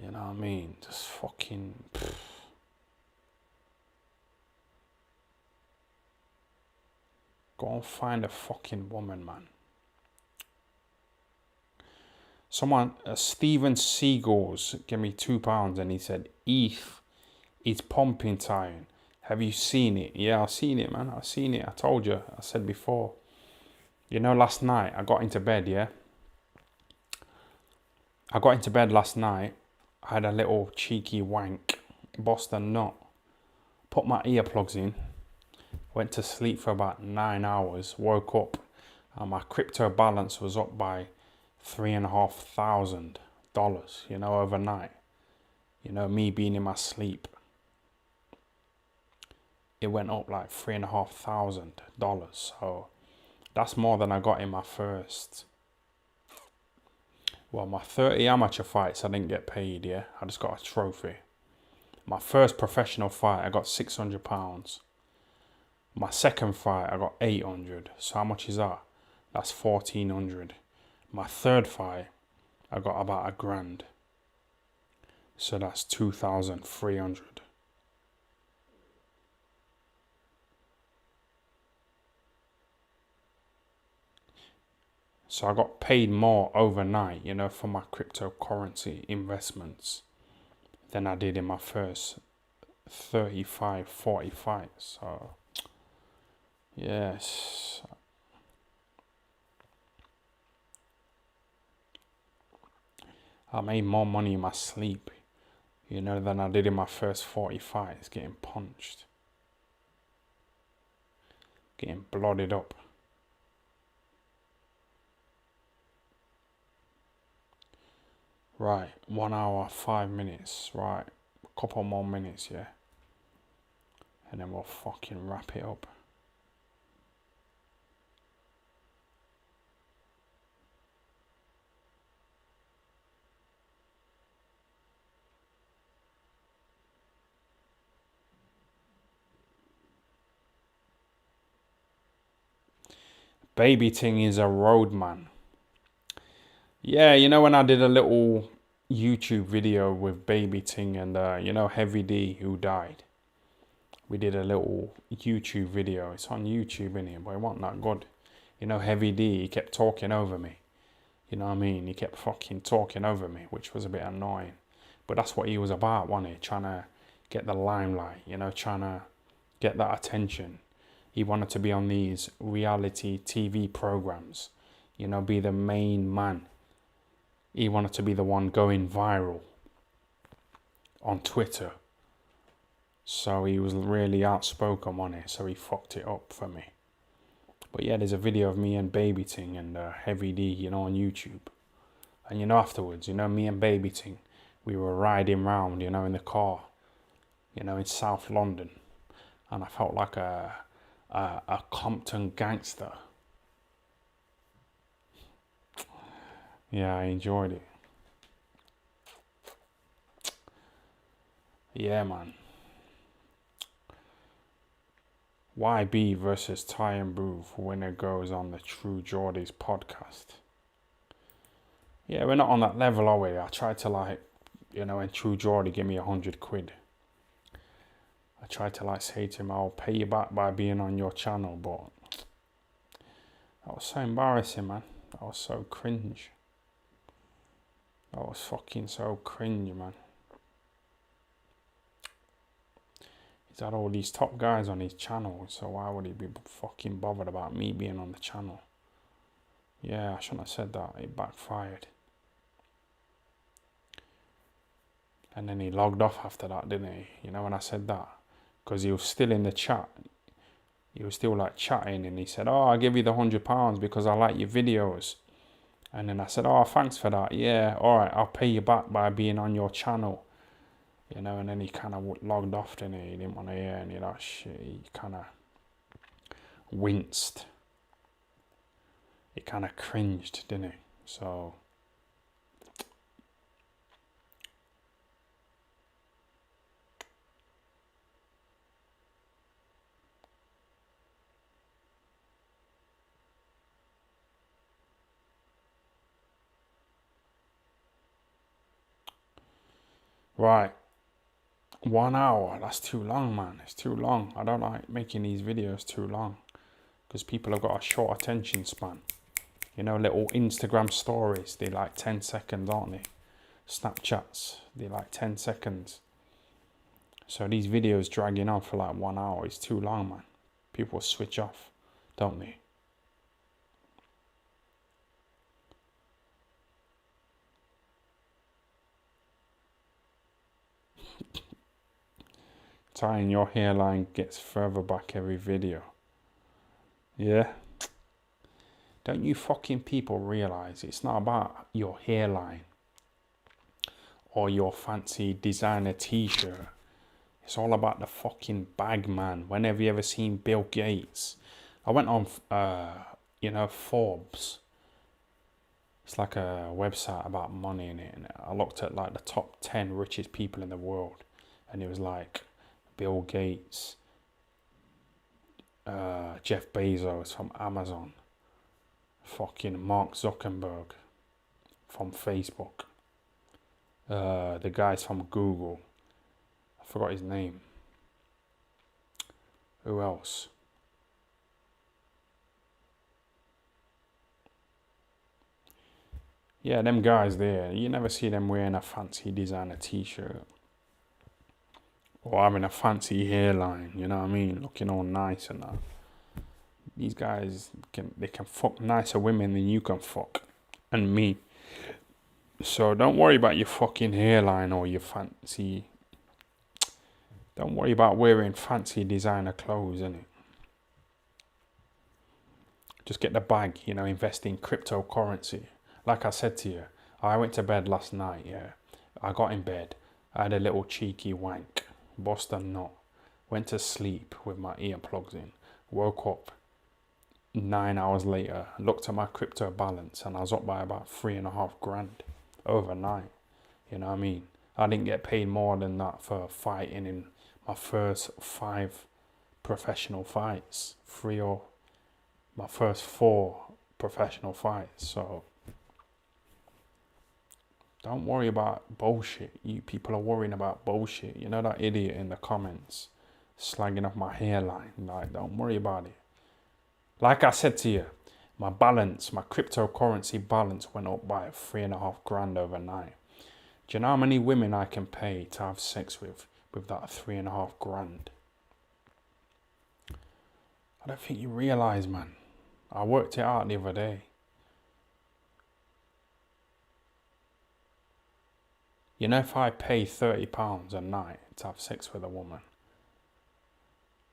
You know what I mean? Just fucking... Go and find a fucking woman, man. Someone, Steven Seagulls, gave me £2 and he said, Eth is pumping Tyron. Have you seen it? Yeah, I've seen it, man. I've seen it. I told you. I said before. You know, last night I got into bed, yeah? I got into bed last night. I had a little cheeky wank. Bossed a nut. Put my earplugs in. Went to sleep for about 9 hours. Woke up. And my crypto balance was up by $3,500, you know, overnight. You know, me being in my sleep. It went up like $3,500. So that's more than I got in my first. Well, my 30 amateur fights, I didn't get paid, yeah. I just got a trophy. My first professional fight, I got £600. My second fight, I got $800. So how much is that? That's $1,400. My third fight, I got about $1,000. So that's 2,300. So I got paid more overnight, you know, for my cryptocurrency investments than I did in my first 35, 40 fights. So, yes. I made more money in my sleep You know, than I did in my first 40 fights, getting punched. Getting blooded up. Right, 1 hour, 5 minutes, right. A couple more minutes, yeah. And then we'll fucking wrap it up. Baby Ting is a roadman. Yeah, you know when I did a little YouTube video with Baby Ting and you know Heavy D who died. We did a little YouTube video. It's on YouTube innit, but it wasn't that good. You know Heavy D, he kept talking over me. You know what I mean? He kept fucking talking over me, which was a bit annoying. But that's what he was about, wasn't he? Trying to get the limelight, you know, trying to get that attention. He wanted to be on these reality TV programs, you know, be the main man. He wanted to be the one going viral on Twitter. So he was really outspoken on it, so he fucked it up for me. But yeah, there's a video of me and Baby Ting and Heavy D, you know, on YouTube. And you know, afterwards, you know, me and Baby Ting, we were riding round, you know, in the car, you know, in South London. And I felt like a Compton gangster. Yeah, I enjoyed it. Yeah, man. YB versus Tyanbooth, winner goes on the True Geordies podcast. Yeah, we're not on that level, are we? I tried to like, you know, when True Geordie give me 100 quid. I tried to like say to him, I'll pay you back by being on your channel, but that was so embarrassing, man. That was so cringe. That was fucking so cringe, man. He's had all these top guys on his channel, so why would he be fucking bothered about me being on the channel? Yeah, I shouldn't have said that. It backfired. And then he logged off after that, didn't he? You know when I said that? Because he was still in the chat. He was still like chatting and he said, oh, I'll give you the £100 because I like your videos. And then I said, oh, thanks for that. Yeah, all right, I'll pay you back by being on your channel. You know, and then he kind of logged off, didn't he? He didn't want to hear any of that shit. He kind of winced. He kind of cringed, didn't he? So, right. 1 hour, that's too long, man. It's too long. I don't like making these videos too long because people have got a short attention span. You know, little Instagram stories, they're like 10 seconds, aren't they? Snapchats, they're like 10 seconds. So these videos dragging on for like 1 hour is too long, man. People switch off, don't they? Tying your hairline gets further back every video. Yeah. Don't you fucking people realise it's not about your hairline or your fancy designer t-shirt. It's all about the fucking bag, man. When have you ever seen Bill Gates? I went on, you know, Forbes. It's like a website about money in it. And I looked at like the top 10 richest people in the world. And it was like Bill Gates, Jeff Bezos from Amazon, fucking Mark Zuckerberg from Facebook, the guys from Google, I forgot his name. Who else? Yeah, them guys there, you never see them wearing a fancy designer t-shirt or having a fancy hairline, you know what I mean, looking all nice and that. These guys, they can fuck nicer women than you can fuck, and me. So don't worry about your fucking hairline or your fancy. Don't worry about wearing fancy designer clothes, innit? Just get the bag, invest in cryptocurrency. Like I said to you, I went to bed last night, yeah. I got in bed. I had a little cheeky wank. Bust a nut. Went to sleep with my earplugs in. Woke up 9 hours later, looked at my crypto balance, and I was up by about 3.5 grand overnight. You know what I mean? I didn't get paid more than that for fighting in my first 5 professional fights. My first 4 professional fights. So don't worry about bullshit. You people are worrying about bullshit. You know that idiot in the comments slagging off my hairline. Like, don't worry about it. Like I said to you, my cryptocurrency balance went up by 3.5 grand overnight. Do you know how many women I can pay to have sex with that 3.5 grand? I don't think you realise, man. I worked it out the other day. You know, if I pay £30 a night to have sex with a woman,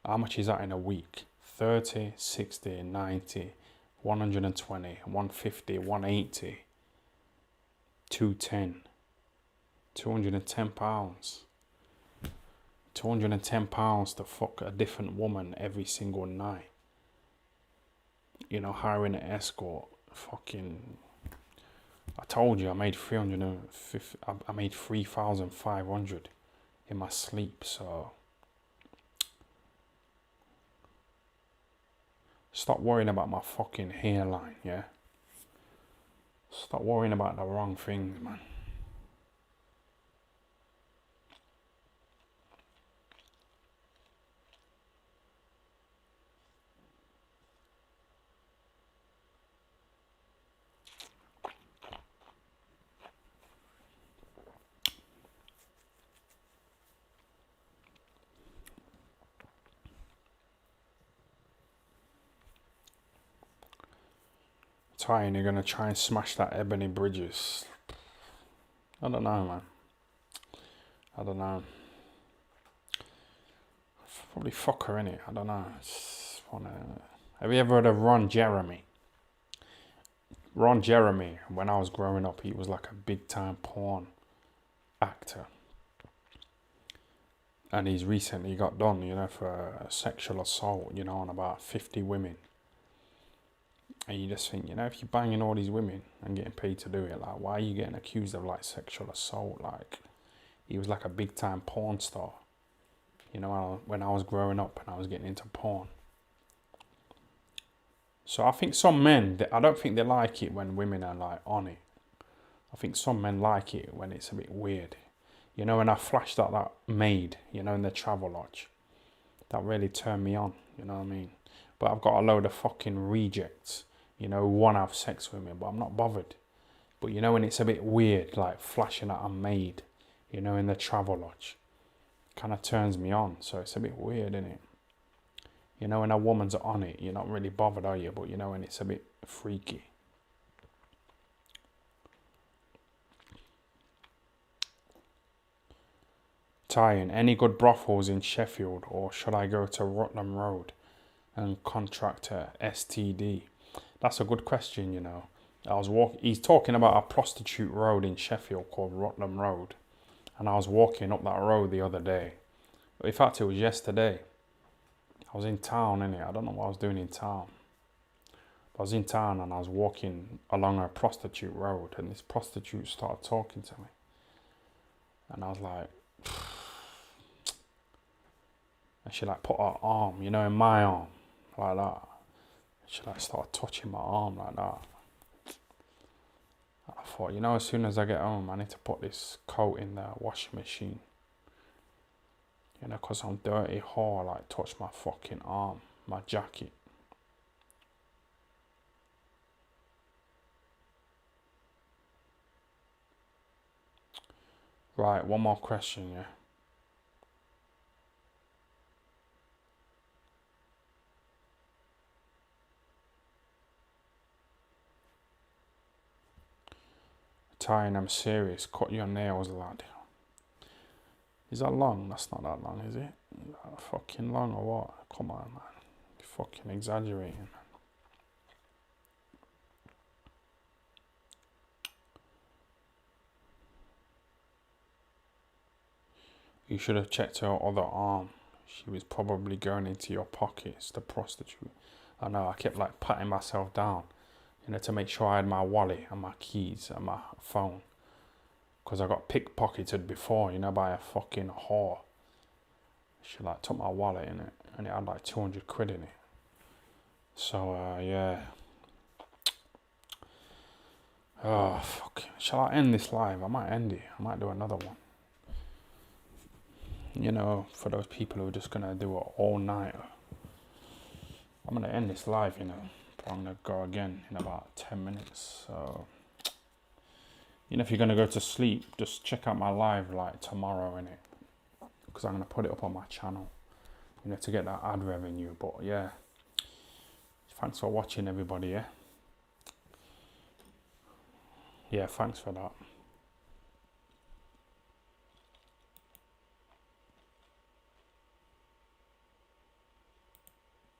how much is that in a week? 30, 60, 90, 120, 150, 180, 210, £210. £210 to fuck a different woman every single night. Hiring an escort. Fucking, I told you I made 350. I made 3,500 in my sleep. So stop worrying about my fucking hairline, yeah? Stop worrying about the wrong things, man. Tyron, you're gonna try and smash that Ebony Bridges. I don't know, man. I don't know. Probably fuck her, innit? I don't know. Have you ever heard of Ron Jeremy? Ron Jeremy, when I was growing up, he was like a big time porn actor. And he's recently got done, for sexual assault, on about 50 women. And you just think, if you're banging all these women and getting paid to do it, like, why are you getting accused of, like, sexual assault? Like, he was like a big time porn star, when I was growing up and I was getting into porn. So I think some men, I don't think they like it when women are, like, on it. I think some men like it when it's a bit weird. When I flashed out that maid, in the travel lodge, that really turned me on, you know what I mean? But I've got a load of fucking rejects, who want to have sex with me, but I'm not bothered. But when it's a bit weird, like flashing out a maid, in the travel lodge, kind of turns me on. So it's a bit weird, isn't it? When a woman's on it, you're not really bothered, are you? But when it's a bit freaky. Tyron, any good brothels in Sheffield, or should I go to Rutland Road and contract a STD? That's a good question, He's talking about a prostitute road in Sheffield called Rutland Road. And I was walking up that road the other day. In fact, it was yesterday. I was in town, innit? I don't know what I was doing in town. But I was in town and I was walking along a prostitute road, and this prostitute started talking to me. And I was like, and she like put her arm, in my arm, like that. She like started touching my arm like that. And I thought, as soon as I get home, I need to put this coat in the washing machine. Because I'm dirty whore, like touch my fucking arm, my jacket. Right, one more question, yeah. Tyron, I'm serious. Cut your nails, lad. Is that long? That's not that long, is it? Is that fucking long or what? Come on, man. You're fucking exaggerating, man. You should have checked her other arm. She was probably going into your pockets, the prostitute. I know, I kept like patting myself down, you know, to make sure I had my wallet and my keys and my phone. Because I got pickpocketed before, you know, by a fucking whore. She like took my wallet in it and it had like 200 quid in it. So, yeah. Oh, fuck. Shall I end this live? I might end it. I might do another one. You know, for those people who are just going to do it all night. I'm going to end this live, you know. But I'm going to go again in about 10 minutes. So, you know, if you're going to go to sleep, just check out my live like tomorrow, innit? Because I'm going to put it up on my channel, you know, to get that ad revenue. But yeah, thanks for watching, everybody. Yeah, thanks for that.